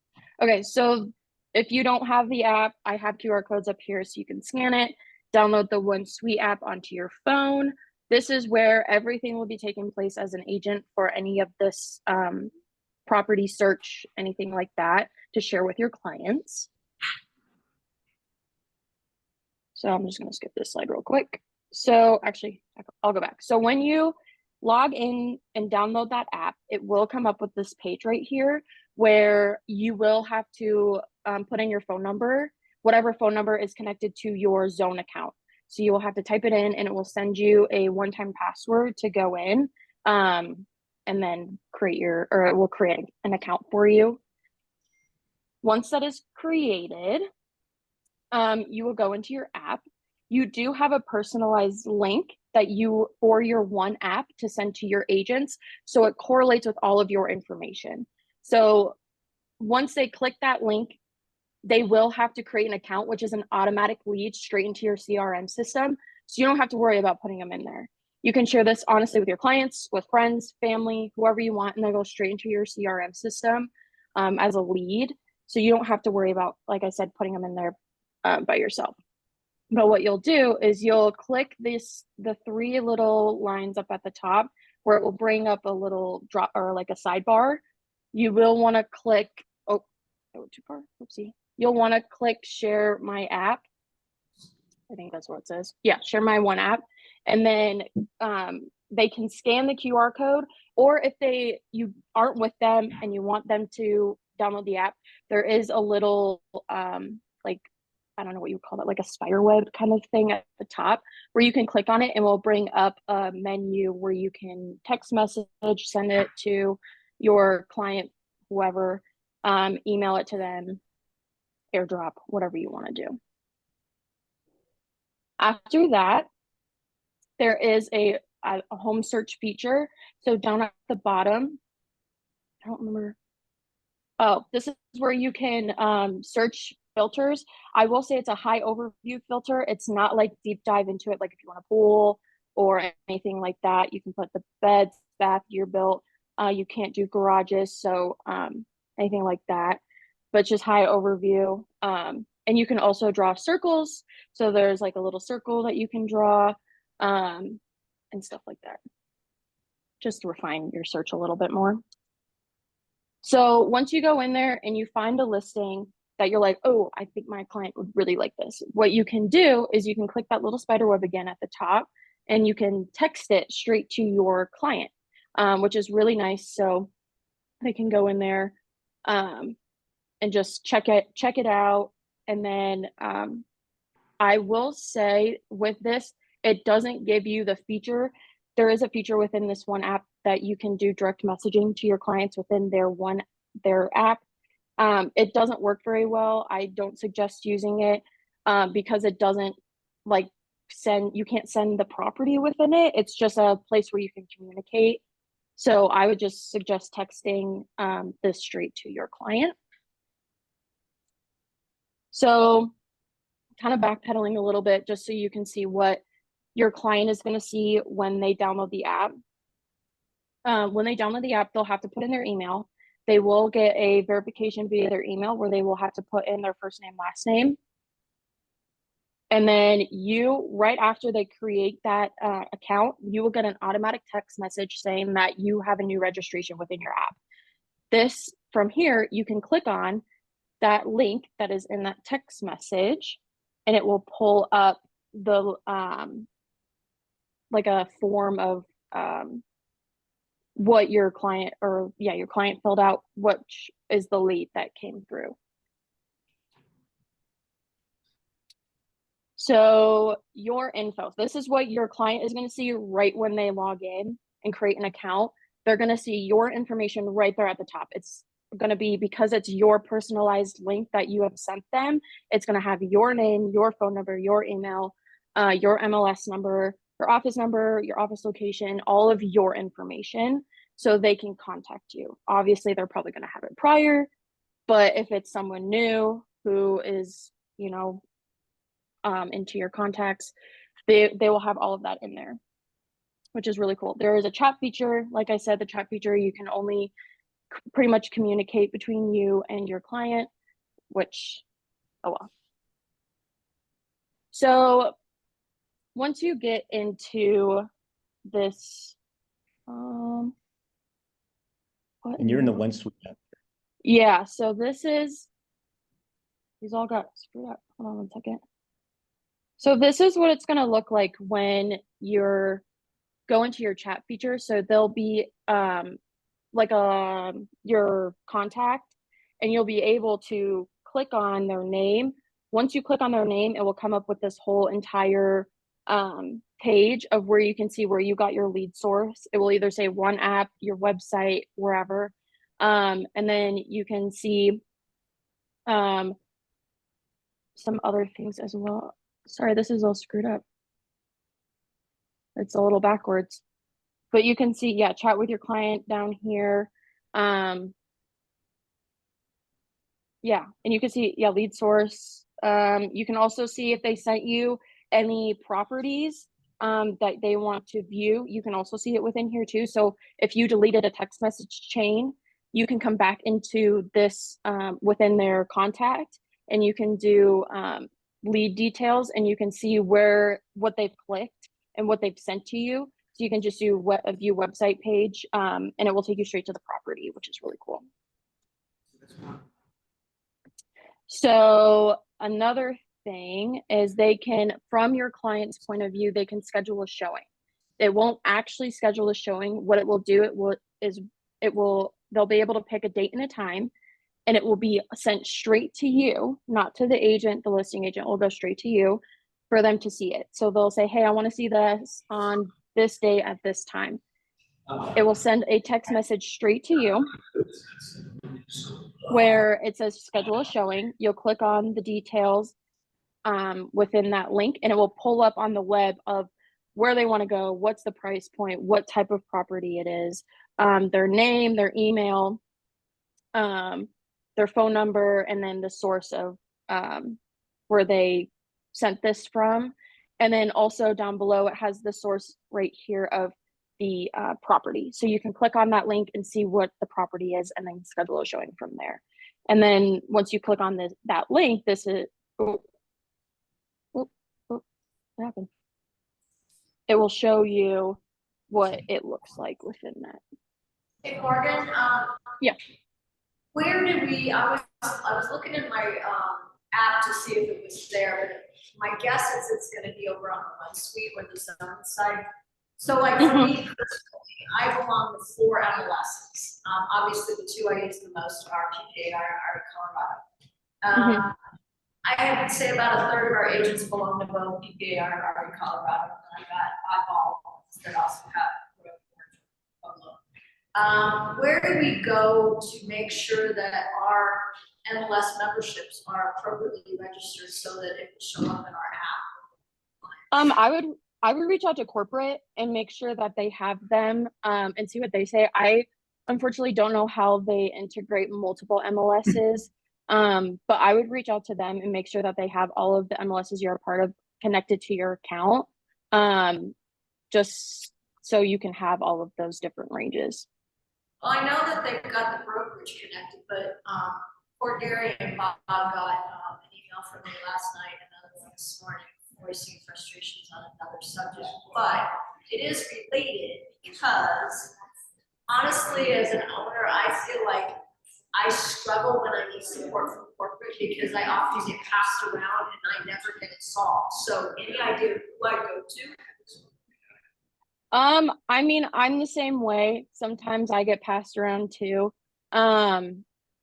Speaker 7: Okay, so if you don't have the app, I have QR codes up here so you can scan it, download the One Suite app onto your phone. This is where everything will be taking place as an agent for any of this property search, anything like that, to share with your clients. So I'm just going to skip this slide real quick. So actually, I'll go back. So when you log in and download that app, it will come up with this page right here where you will have to put in your phone number, whatever phone number is connected to your Zone account. So you will have to type it in and it will send you a one-time password to go in and then it will create an account for you. Once that is created, you will go into your app. You do have a personalized link for your one app to send to your agents. So it correlates with all of your information. So once they click that link, they will have to create an account, which is an automatic lead straight into your CRM system. So you don't have to worry about putting them in there. You can share this honestly with your clients, with friends, family, whoever you want, and they'll go straight into your CRM system as a lead. So you don't have to worry about, like I said, putting them in there by yourself. But what you'll do is you'll click the 3 little lines up at the top where it will bring up a little drop or like a sidebar. You will want to click, oh, too far, oopsie. You'll want to click share my app. I think that's what it says. Yeah, share my one app. And then they can scan the QR code, or if you aren't with them and you want them to download the app, there is a little like I don't know what you would call that, like a spider web kind of thing at the top where you can click on it and will bring up a menu where you can text message, send it to your client, whoever, email it to them, airdrop, whatever you want to do. After that, there is a home search feature. So down at the bottom, I don't remember. Oh, this is where you can search filters. I will say it's a high overview filter. It's not like deep dive into it, like if you want a pool or anything like that. You can put the beds, bath, year built. You can't do garages, so anything like that. But just high overview. And you can also draw circles. So there's like a little circle that you can draw and stuff like that. Just to refine your search a little bit more. So once you go in there and you find a listing that you're like, oh, I think my client would really like this, what you can do is you can click that little spider web again at the top and you can text it straight to your client, which is really nice. So they can go in there and just check it out. And then I will say with this, it doesn't give you the feature. There is a feature within this one app that you can do direct messaging to your clients within their app. It doesn't work very well. I don't suggest using it because it doesn't like you can't send the property within it. It's just a place where you can communicate. So I would just suggest texting this straight to your client. So kind of backpedaling a little bit just so you can see what your client is going to see when they download the app. When they download the app, they'll have to put in their email. They will get a verification via their email where they will have to put in their first name, last name. And then right after they create that account, you will get an automatic text message saying that you have a new registration within your app. This, from here, you can click on that link that is in that text message and it will pull up the like a form of what your client filled out, which is the lead that came through. So your info, this is what your client is going to see right when they log in and create an account. They're going to see your information right there at the top. It's going to be, because it's your personalized link that you have sent them, it's going to have your name, your phone number, your email, your MLS number, your office location, all of your information, so they can contact you. Obviously, they're probably going to have it prior, but if it's someone new who is, into your contacts, they will have all of that in there, which is really cool. There is a chat feature. Like I said, the chat feature, you can only pretty much communicate between you and your client, which, oh well. So once you get into this,
Speaker 1: And you're in the one suite.
Speaker 7: Yeah, so these all got screwed up. Hold on one second. So this is what it's going to look like when you're going to your chat feature. So there'll be like your contact, and you'll be able to click on their name. Once you click on their name, it will come up with this whole entire page of where you can see where you got your lead source. It will either say one app, your website, wherever. And then you can see some other things as well. Sorry, this is all screwed up. It's a little backwards. But you can see, yeah, chat with your client down here. Yeah, and you can see, yeah, lead source. You can also see if they sent you any properties that they want to view. You can also see it within here too. So if you deleted a text message chain, you can come back into this within their contact, and you can do lead details, and you can see what they've clicked and what they've sent to you. So you can just do a view website page, and it will take you straight to the property, which is really cool. So another thing is they can, from your client's point of view, they can schedule a showing. It won't actually schedule a showing. What it will do, they'll be able to pick a date and a time. and it will be sent straight to you, not to the agent. The listing agent will go straight to you for them to see it. So they'll say, hey, I want to see this on this day at this time. It will send a text message straight to you where it says schedule a showing. You'll click on the details within that link, and it will pull up on the web of where they want to go, what's the price point, what type of property it is, their name, their email, their phone number, and then the source of where they sent this from. And then also down below, it has the source right here of the property. So you can click on that link and see what the property is and then schedule a showing from there. And then once you click on that link, this is, what happened? It will show you what it looks like within that.
Speaker 6: Hey, Morgan,
Speaker 7: Yeah.
Speaker 6: where did I was looking in my app to see if it was there, but my guess is it's gonna be over on the one suite or the zone side. So like for me personally, I belong with 4 MLSs. Obviously the 2 I use the most are PPAI and Colorado. I would say about a third of our agents belong to both PPAI and Colorado. And I've got eyeballs that also have where do we go to make sure that our MLS memberships are appropriately registered so that it will show up in our app?
Speaker 7: I would reach out to corporate and make sure that they have them and see what they say. I unfortunately don't know how they integrate multiple MLSs, but I would reach out to them and make sure that they have all of the MLSs you're a part of connected to your account, just so you can have all of those different ranges.
Speaker 6: Well, I know that they've got the brokerage connected, but poor Gary and Bob got an email from me last night and another one this morning, voicing frustrations on another subject. But it is related because honestly, as an owner, I feel like I struggle when I need support from corporate because I often get passed around and I never get it solved. So any idea who I go to?
Speaker 7: I mean, I'm the same way. Sometimes I get passed around too,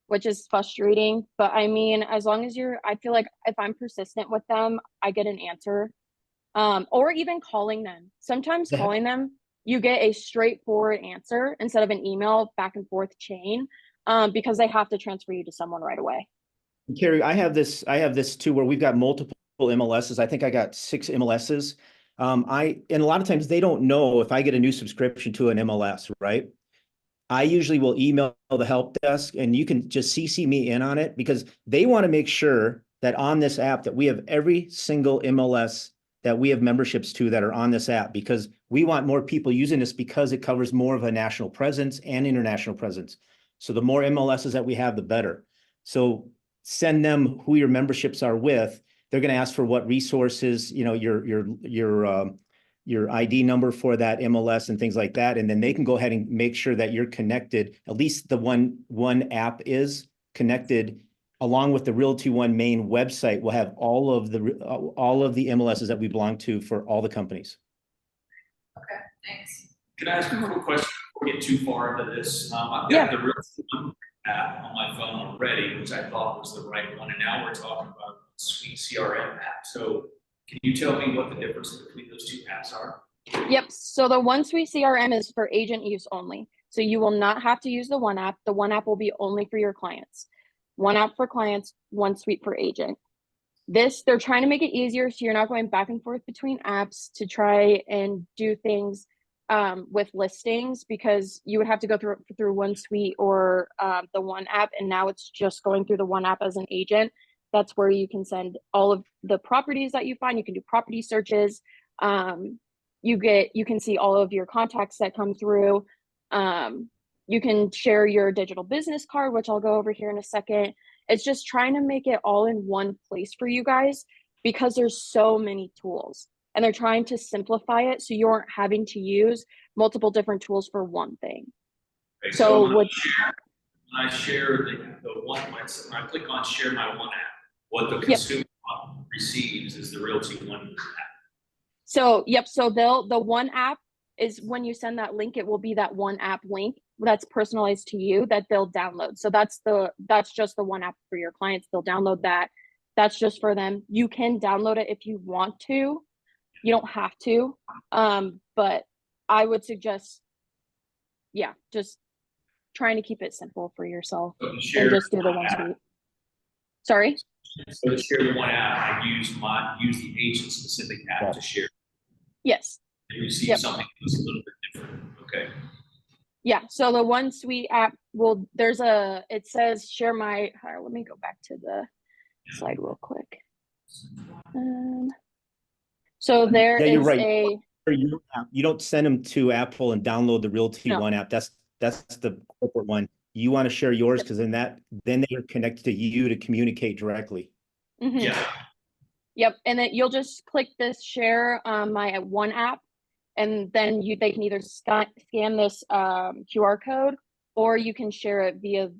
Speaker 7: which is frustrating. But I mean, as long as I feel like if I'm persistent with them, I get an answer. Or even calling them. Sometimes calling them, you get a straightforward answer instead of an email back and forth chain, because they have to transfer you to someone right away.
Speaker 1: Carrie, I have this too, where we've got multiple MLSs. I think I got 6 MLSs. And a lot of times they don't know if I get a new subscription to an MLS, right? I usually will email the help desk and you can just CC me in on it because they want to make sure that on this app that we have every single MLS that we have memberships to that are on this app, because we want more people using this because it covers more of a national presence and international presence. So the more MLSs that we have, the better. So send them who your memberships are with. They're going to ask for what resources, you know, your ID number for that MLS and things like that. And then they can go ahead and make sure that you're connected. At least the one app is connected along with the Realty One main website. Will have all of the MLSs that we belong to for all the companies.
Speaker 6: Okay, thanks.
Speaker 2: Can I ask a quick question before we get too far into this? I've got the Realty One app on my phone already, which I thought was the right one, and now we're talking about Suite CRM app. So can you tell me what the difference between those 2 apps are?
Speaker 7: Yep. So the One Suite CRM is for agent use only. So you will not have to use the one app. The one app will be only for your clients. One app for clients, One Suite for agent. They're trying to make it easier so you're not going back and forth between apps to try and do things with listings, because you would have to go through One Suite or the one app, and now it's just going through the one app as an agent. That's where you can send all of the properties that you find. You can do property searches. You can see all of your contacts that come through. You can share your digital business card, which I'll go over here in a second. It's just trying to make it all in one place for you guys because there's so many tools, and they're trying to simplify it so you aren't having to use multiple different tools for one thing.
Speaker 2: Okay,
Speaker 7: So
Speaker 2: when I share the one, when I click on share my one app, what the consumer receives is the Realty One app.
Speaker 7: So, yep. So the one app is when you send that link, it will be that one app link that's personalized to you that they'll download. So that's just the one app for your clients. They'll download that. That's just for them. You can download it if you want to. You don't have to. But I would suggest, yeah, just trying to keep it simple for yourself
Speaker 2: So to
Speaker 7: and
Speaker 2: share
Speaker 7: just do the
Speaker 2: one
Speaker 7: one
Speaker 2: app.
Speaker 7: suite. Sorry?
Speaker 2: So to share the one app, I use the agent specific app to share
Speaker 7: Yes.
Speaker 2: and receive
Speaker 7: Yep.
Speaker 2: something that's a little bit different. Okay.
Speaker 7: Yeah. So the one suite app will, it says share my, let me go back to the slide real quick. So there
Speaker 1: Yeah, you're
Speaker 7: is
Speaker 1: right. You don't send them to Apple and download the Realty
Speaker 7: No.
Speaker 1: One app. That's the corporate one. You want to share yours because then they are connected to you to communicate directly.
Speaker 2: Yeah.
Speaker 7: Yep. And then you'll just click this share my one app, and then they can either scan this QR code, or you can share it via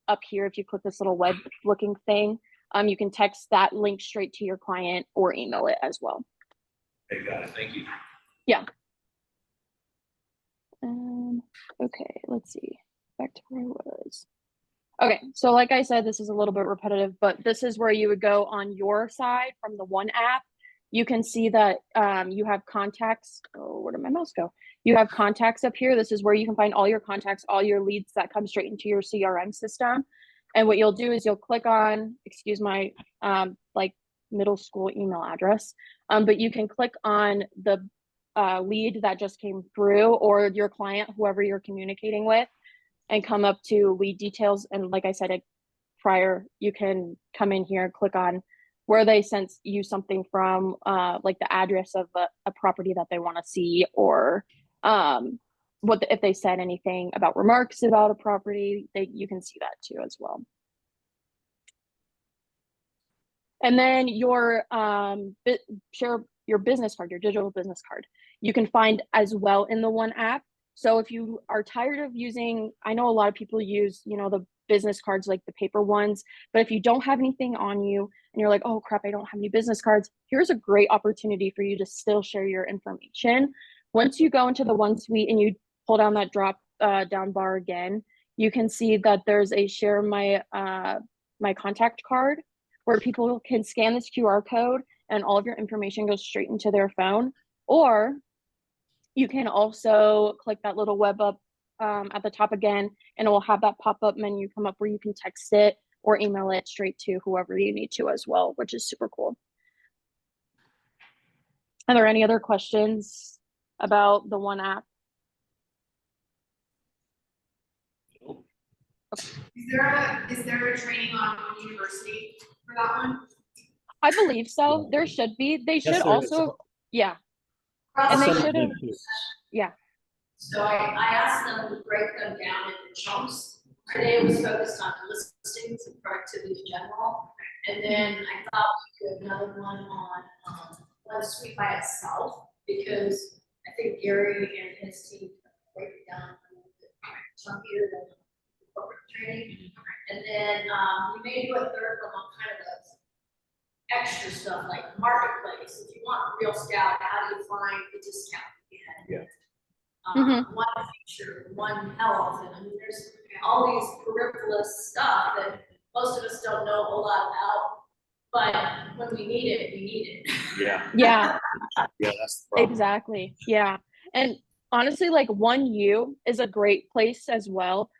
Speaker 7: up here. If you click this little web looking thing, you can text that link straight to your client or email it as well.
Speaker 2: Okay, got it. Thank you.
Speaker 7: Yeah. Okay, let's see. Back to where I was. Okay, so like I said, this is a little bit repetitive, but this is where you would go on your side from the one app. You can see that you have contacts. Oh, where did my mouse go? You have contacts up here. This is where you can find all your contacts, all your leads that come straight into your CRM system. And what you'll do is you'll click on, excuse my like middle school email address, but you can click on the lead that just came through, or your client, whoever you're communicating with, and come up to lead details. And like I said prior, you can come in here and click on where they sent you something from, like the address of a property that they want to see, or if they said anything about remarks about a property, you can see that too as well. And then your share your business card, your digital business card, you can find as well in the one app. So if you are tired of using, I know a lot of people use, the business cards, like the paper ones, but if you don't have anything on you and you're like, oh crap, I don't have any business cards, here's a great opportunity for you to still share your information. Once you go into the one suite and you pull down that drop down bar again, you can see that there's a share my contact card, where people can scan this QR code and all of your information goes straight into their phone. Or you can also click that little web up at the top again, and it will have that pop-up menu come up where you can text it or email it straight to whoever you need to as well, which is super cool. Are there any other questions about the one app?
Speaker 3: Is there a training on university for that one?
Speaker 7: I believe so. There should be. They should also, yeah. And they should have, yeah.
Speaker 6: So I asked them to break them down into chunks. Today was focused on listings and productivity in general. And then I thought we could do another one on one suite by itself, because I think Gary and his team break it down a little bit chunkier than corporate training. And then we may do a third one on kind of the extra stuff like marketplace. If you want Real Scout, how do you find the discount again?
Speaker 7: Yeah.
Speaker 6: One feature, one health, and I mean, there's all these peripheral stuff that most of us don't know a whole lot about, but when we need it, we need it.
Speaker 2: Yeah.
Speaker 7: Yeah.
Speaker 2: Yeah, that's the problem.
Speaker 7: Exactly. Yeah. And honestly, like 1U is a great place as well.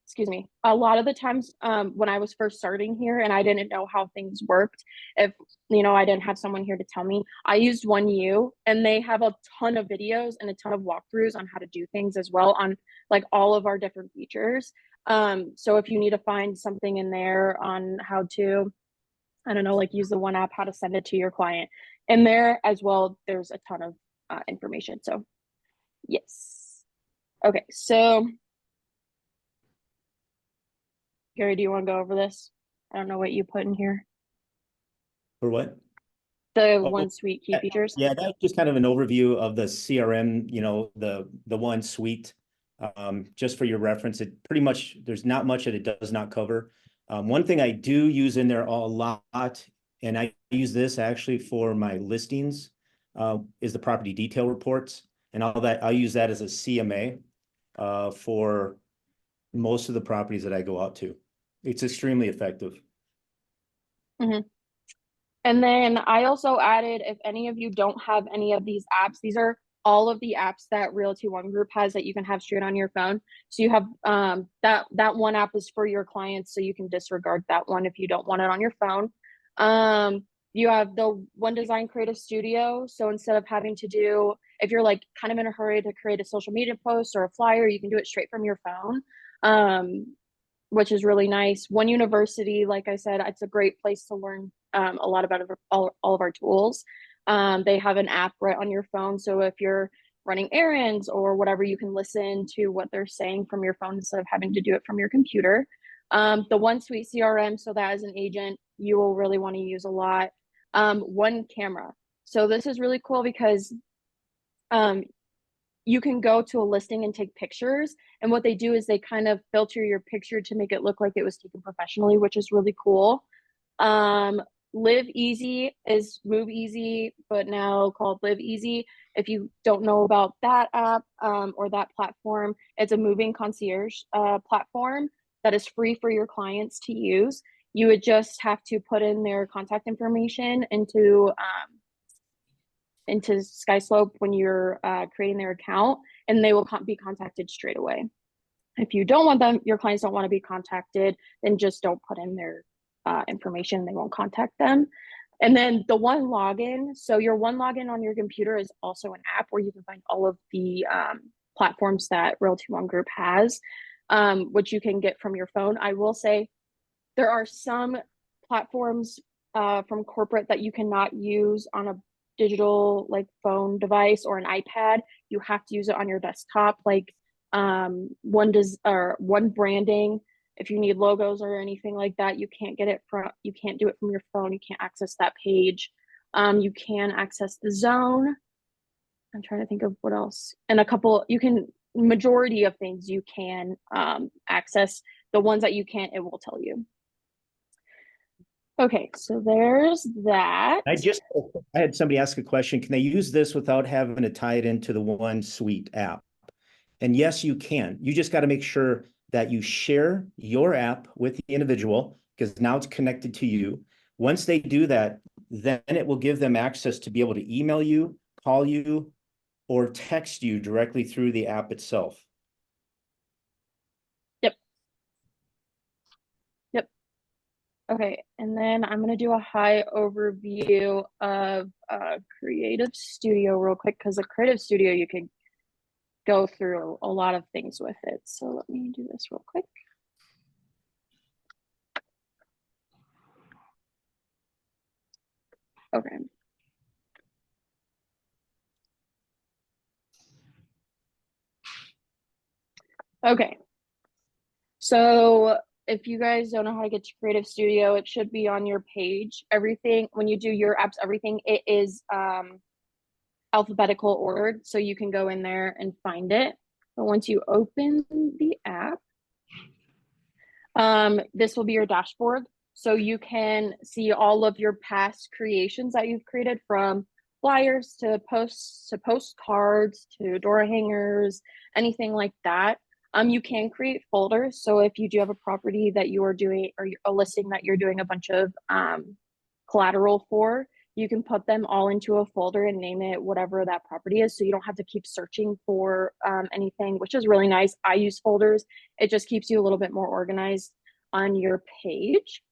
Speaker 7: Excuse me. A lot of the times when I was first starting here and I didn't know how things worked, if I didn't have someone here to tell me, I used 1U, and they have a ton of videos and a ton of walkthroughs on how to do things as well, on like all of our different features. So if you need to find something in there on how to, I don't know, like use the one app, how to send it to your client, in there as well, there's a ton of information. So yes. Okay, so Gary, do you want to go over this? I don't know what you put in here.
Speaker 1: For what?
Speaker 7: The one suite key features.
Speaker 1: Yeah, that's just kind of an overview of the CRM, the one suite. Just for your reference, it pretty much, there's not much that it does not cover. One thing I do use in there a lot, and I use this actually for my listings, is the property detail reports. And I'll use that as a CMA for most of the properties that I go out to. It's extremely effective.
Speaker 7: And then I also added, if any of you don't have any of these apps, these are all of the apps that Realty One Group has that you can have straight on your phone. So you have that one app is for your clients, so you can disregard that one if you don't want it on your phone. You have the One Design Creative Studio. So instead of having to do, if you're like kind of in a hurry to create a social media post or a flyer, you can do it straight from your phone, which is really nice. One University, like I said, it's a great place to learn a lot about all of our tools. They have an app right on your phone. So if you're running errands or whatever, you can listen to what they're saying from your phone instead of having to do it from your computer. The OneSuite CRM, so that as an agent, you will really want to use a lot. One Camera. So this is really cool because you can go to a listing and take pictures. And what they do is they kind of filter your picture to make it look like it was taken professionally, which is really cool. Live Easy is Move Easy, but now called Live Easy. If you don't know about that app or that platform, it's a moving concierge platform that is free for your clients to use. You would just have to put in their contact information into SkySlope when you're creating their account, and they will be contacted straight away. If you don't want them, your clients don't want to be contacted, then just don't put in their information. They won't contact them. And then the One Login. So your One Login on your computer is also an app where you can find all of the platforms that Realty One Group has, which you can get from your phone. I will say there are some platforms from corporate that you cannot use on a digital like phone device or an iPad. You have to use it on your desktop, like One Branding. If you need logos or anything like that, you can't do it from your phone. You can't access that page. You can access the zone. I'm trying to think of what else. And majority of things you can access. The ones that you can't, it will tell you. Okay, so there's that.
Speaker 1: I had somebody ask a question. Can they use this without having to tie it into the OneSuite app? And yes, you can. You just got to make sure that you share your app with the individual, because now it's connected to you. Once they do that, then it will give them access to be able to email you, call you, or text you directly through the app itself.
Speaker 7: Yep. Okay, and then I'm going to do a high overview of Creative Studio real quick, because the Creative Studio, you can go through a lot of things with it. So let me do this real quick. Okay. Okay. So if you guys don't know how to get to Creative Studio, it should be on your page. Everything, when you do your apps, everything, it is alphabetical ordered, so you can go in there and find it. But once you open the app, this will be your dashboard. So you can see all of your past creations that you've created, from flyers to posts to postcards to door hangers, anything like that. You can create folders. So if you do have a property that you are doing, or a listing that you're doing a bunch of collateral for, you can put them all into a folder and name it whatever that property is. So you don't have to keep searching for anything, which is really nice. I use folders. It just keeps you a little bit more organized on your page.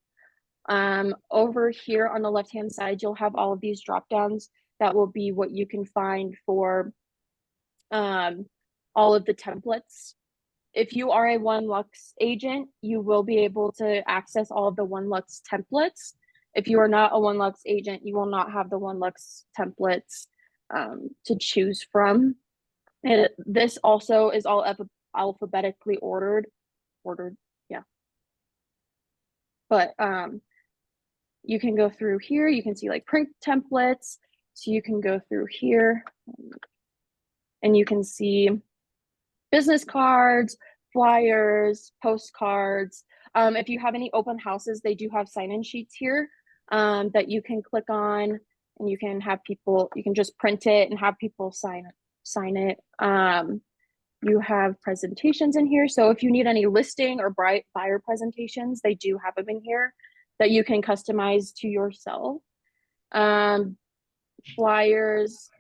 Speaker 7: Over here on the left-hand side, you'll have all of these drop downs that will be what you can find for all of the templates. If you are a One Lux agent, you will be able to access all of the One Lux templates. If you are not a One Lux agent, you will not have the One Lux templates to choose from. And this also is all alphabetically ordered, yeah. But you can go through here, you can see like print templates. So you can go through here and you can see business cards, flyers, postcards. If you have any open houses, they do have sign-in sheets here that you can click on, and you can have people, you can just print it and have people sign sign it. You have presentations in here. So if you need any listing or buyer presentations, they do have them in here that you can customize to yourself. Flyers,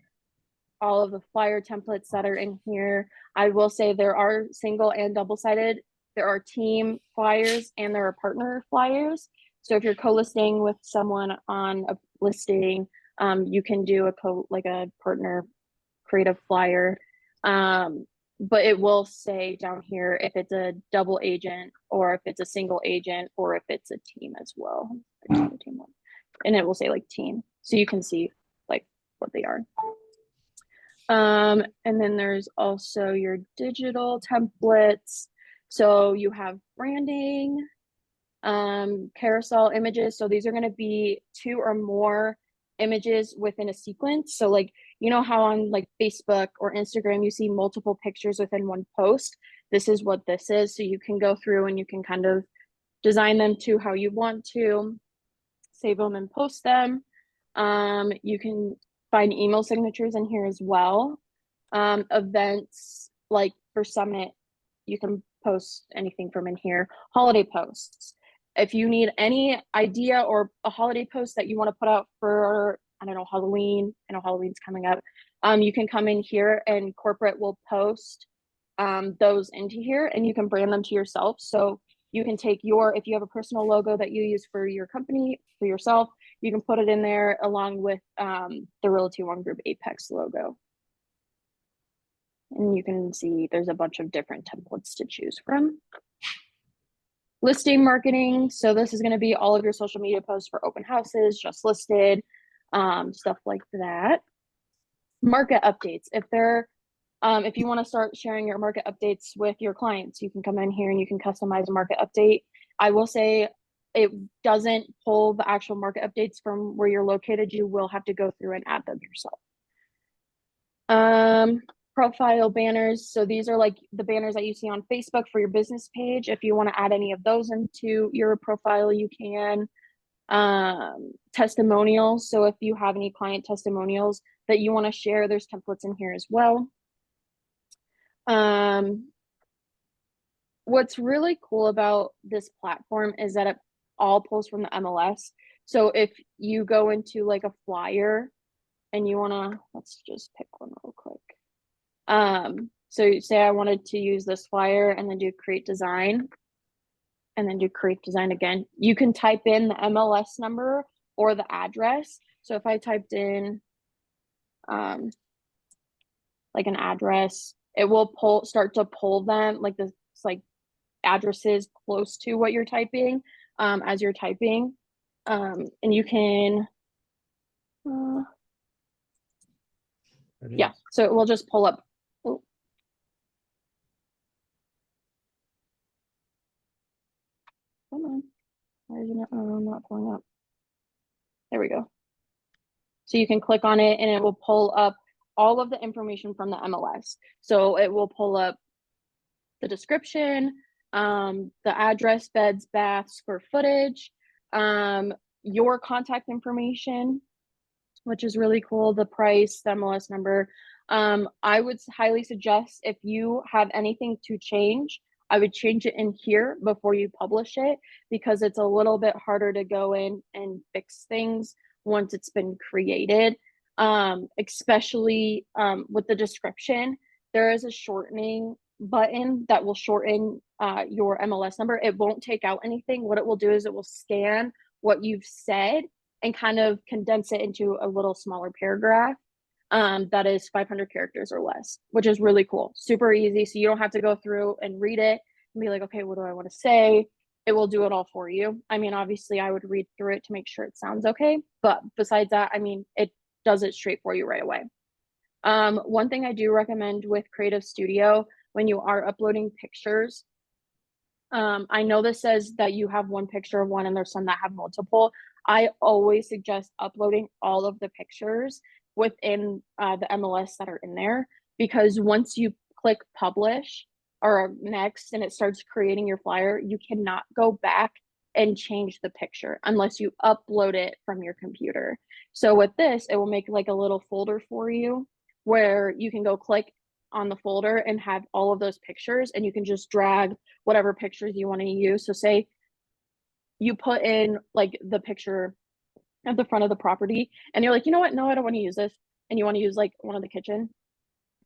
Speaker 7: all of the flyer templates that are in here. I will say there are single and double-sided. There are team flyers and there are partner flyers. So if you're co-listing with someone on a listing, you can do a partner creative flyer. But it will say down here if it's a double agent or if it's a single agent or if it's a team as well. And it will say like team. So you can see like what they are. And then there's also your digital templates. So you have branding, carousel images. So these are going to be 2 or more images within a sequence. So like, you know how on like Facebook or Instagram, you see multiple pictures within one post. This is what this is. So you can go through and you can kind of design them to how you want to, save them and post them. You can find email signatures in here as well. Events, like for Summit, you can post anything from in here. Holiday posts. If you need any idea or a holiday post that you want to put out for, I don't know, Halloween, I know Halloween's coming up, you can come in here and corporate will post those into here and you can brand them to yourself. So you can take if you have a personal logo that you use for your company, for yourself, you can put it in there along with the Realty One Group Apex logo. And you can see there's a bunch of different templates to choose from. Listing marketing. So this is going to be all of your social media posts for open houses, just listed, stuff like that. Market updates. If you want to start sharing your market updates with your clients, you can come in here and you can customize a market update. I will say it doesn't pull the actual market updates from where you're located. You will have to go through and add them yourself. Profile banners. So these are like the banners that you see on Facebook for your business page. If you want to add any of those into your profile, you can. Testimonials. So if you have any client testimonials that you want to share, there's templates in here as well. What's really cool about this platform is that it all pulls from the MLS. So if you go into like a flyer and you want to, let's just pick one real quick. So say I wanted to use this flyer and then do create design and then do create design again. You can type in the MLS number or the address. So if I typed in like an address, it will start to pull them like this, like addresses close to what you're typing as you're typing. And you can, yeah, so it will just pull up. Oh. Come on, why is it not pulling up? There we go. So you can click on it and it will pull up all of the information from the MLS. So it will pull up the description, the address, beds, baths, square footage, your contact information, which is really cool, the price, the MLS number. I would highly suggest if you have anything to change, I would change it in here before you publish it because it's a little bit harder to go in and fix things once it's been created, especially with the description. There is a shortening button that will shorten your MLS number. It won't take out anything. What it will do is it will scan what you've said and kind of condense it into a little smaller paragraph that is 500 characters or less, which is really cool. Super easy. So you don't have to go through and read it and be like, okay, what do I want to say? It will do it all for you. I mean, obviously I would read through it to make sure it sounds okay. But besides that, I mean, it does it straight for you right away. One thing I do recommend with Creative Studio, when you are uploading pictures, I know this says that you have one picture of one and there's some that have multiple. I always suggest uploading all of the pictures within the MLS that are in there, because once you click publish or next and it starts creating your flyer, you cannot go back and change the picture unless you upload it from your computer. So with this, it will make like a little folder for you where you can go click on the folder and have all of those pictures, and you can just drag whatever pictures you want to use. So say you put in like the picture at the front of the property and you're like, you know what? No, I don't want to use this. And you want to use like one of the kitchen.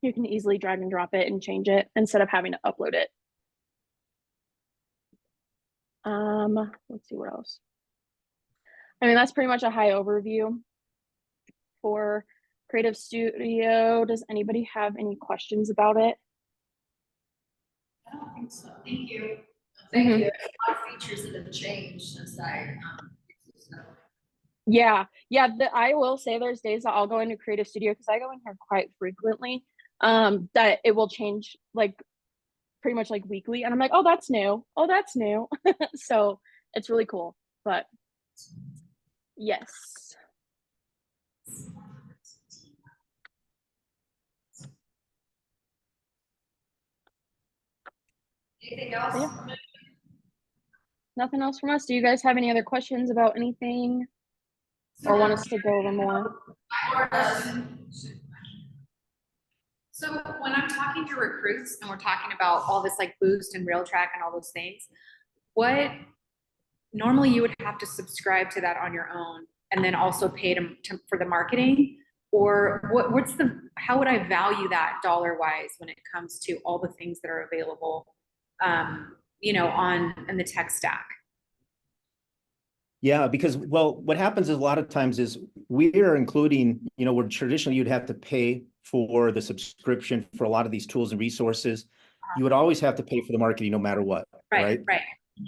Speaker 7: You can easily drag and drop it and change it instead of having to upload it. Let's see what else. I mean, that's pretty much a high overview for Creative Studio. Does anybody have any questions about it?
Speaker 6: I don't think so. Thank you. Thank you. There's a lot of features that have changed since I, so.
Speaker 7: Yeah, I will say there's days that I'll go into Creative Studio because I go in here quite frequently. That it will change like pretty much like weekly, and I'm like, oh, that's new. Oh, that's new. So it's really cool. But yes.
Speaker 6: Anything else?
Speaker 7: Yeah. Nothing else from us. Do you guys have any other questions about anything, or want us to go over more?
Speaker 3: So when I'm talking to recruits and we're talking about all this like Boost and Realtrack and all those things, what normally you would have to subscribe to that on your own and then also pay for the marketing? Or how would I value that dollar wise when it comes to all the things that are available, in the tech stack?
Speaker 1: Yeah, because, well, what happens is a lot of times is we are including, where traditionally you'd have to pay for the subscription for a lot of these tools and resources. You would always have to pay for the marketing no matter what, right?
Speaker 3: Right.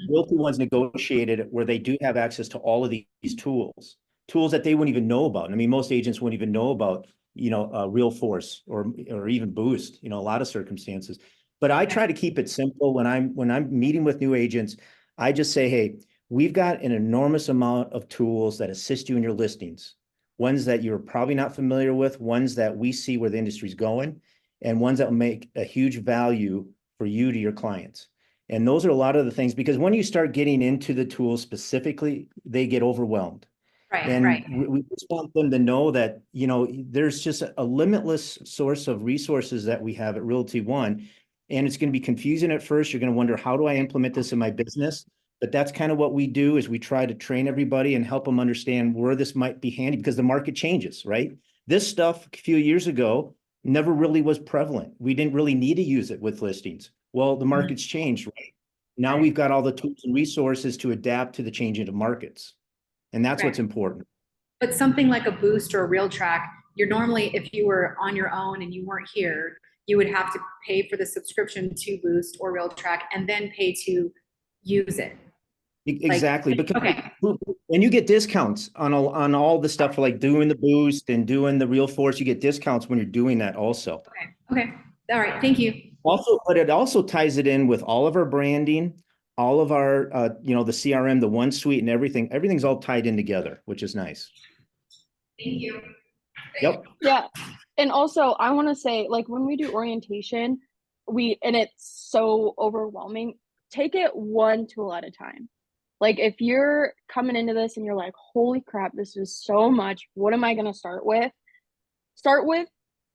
Speaker 1: Realty one's negotiated where they do have access to all of these tools that they wouldn't even know about. I mean, most agents wouldn't even know about, Real Force or even Boost, a lot of circumstances. But I try to keep it simple when I'm meeting with new agents. I just say, hey, we've got an enormous amount of tools that assist you in your listings. Ones that you're probably not familiar with, ones that we see where the industry's going, and ones that will make a huge value for you to your clients. And those are a lot of the things, because when you start getting into the tools specifically, they get overwhelmed.
Speaker 3: Right.
Speaker 1: We just want them to know that, there's just a limitless source of resources that we have at Realty One. And it's going to be confusing at first. You're going to wonder, how do I implement this in my business? But that's kind of what we do, is we try to train everybody and help them understand where this might be handy, because the market changes, right? This stuff a few years ago never really was prevalent. We didn't really need to use it with listings. Well, the market's changed, right? Now we've got all the tools and resources to adapt to the changing of markets. And that's what's important.
Speaker 3: But something like a Boost or a Realtrack, you're normally, if you were on your own and you weren't here, you would have to pay for the subscription to Boost or Realtrack and then pay to use it.
Speaker 1: Exactly. Because and you get discounts on all the stuff for like doing the Boost and doing the Real Force. You get discounts when you're doing that also.
Speaker 3: Okay. All right. Thank you.
Speaker 1: Also, but it also ties it in with all of our branding, all of our, the CRM, the one suite and everything. Everything's all tied in together, which is nice.
Speaker 6: Thank you.
Speaker 1: Yep.
Speaker 7: Yeah. And also I want to say, like, when we do orientation, and it's so overwhelming, take it one tool at a time. Like, if you're coming into this and you're like, holy crap, this is so much, what am I going to start with? Start with,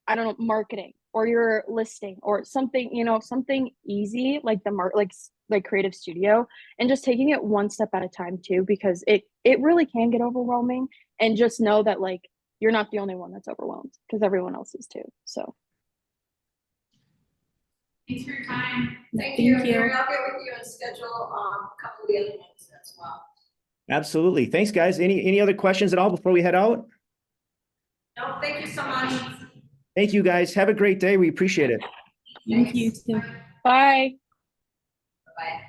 Speaker 7: I don't know, marketing or your listing or something, something easy like like Creative Studio, and just taking it one step at a time too, because it really can get overwhelming. And just know that, like, you're not the only one that's overwhelmed, because everyone else is too. So
Speaker 6: Thanks for your time. Thank
Speaker 3: you.
Speaker 6: I'll get with you and schedule a couple of the other ones as well.
Speaker 1: Absolutely. Thanks, guys. Any other questions at all before we head out?
Speaker 6: No, thank you so much.
Speaker 1: Thank you, guys. Have a great day. We appreciate it.
Speaker 3: Thank you too.
Speaker 7: bye.
Speaker 6: Bye.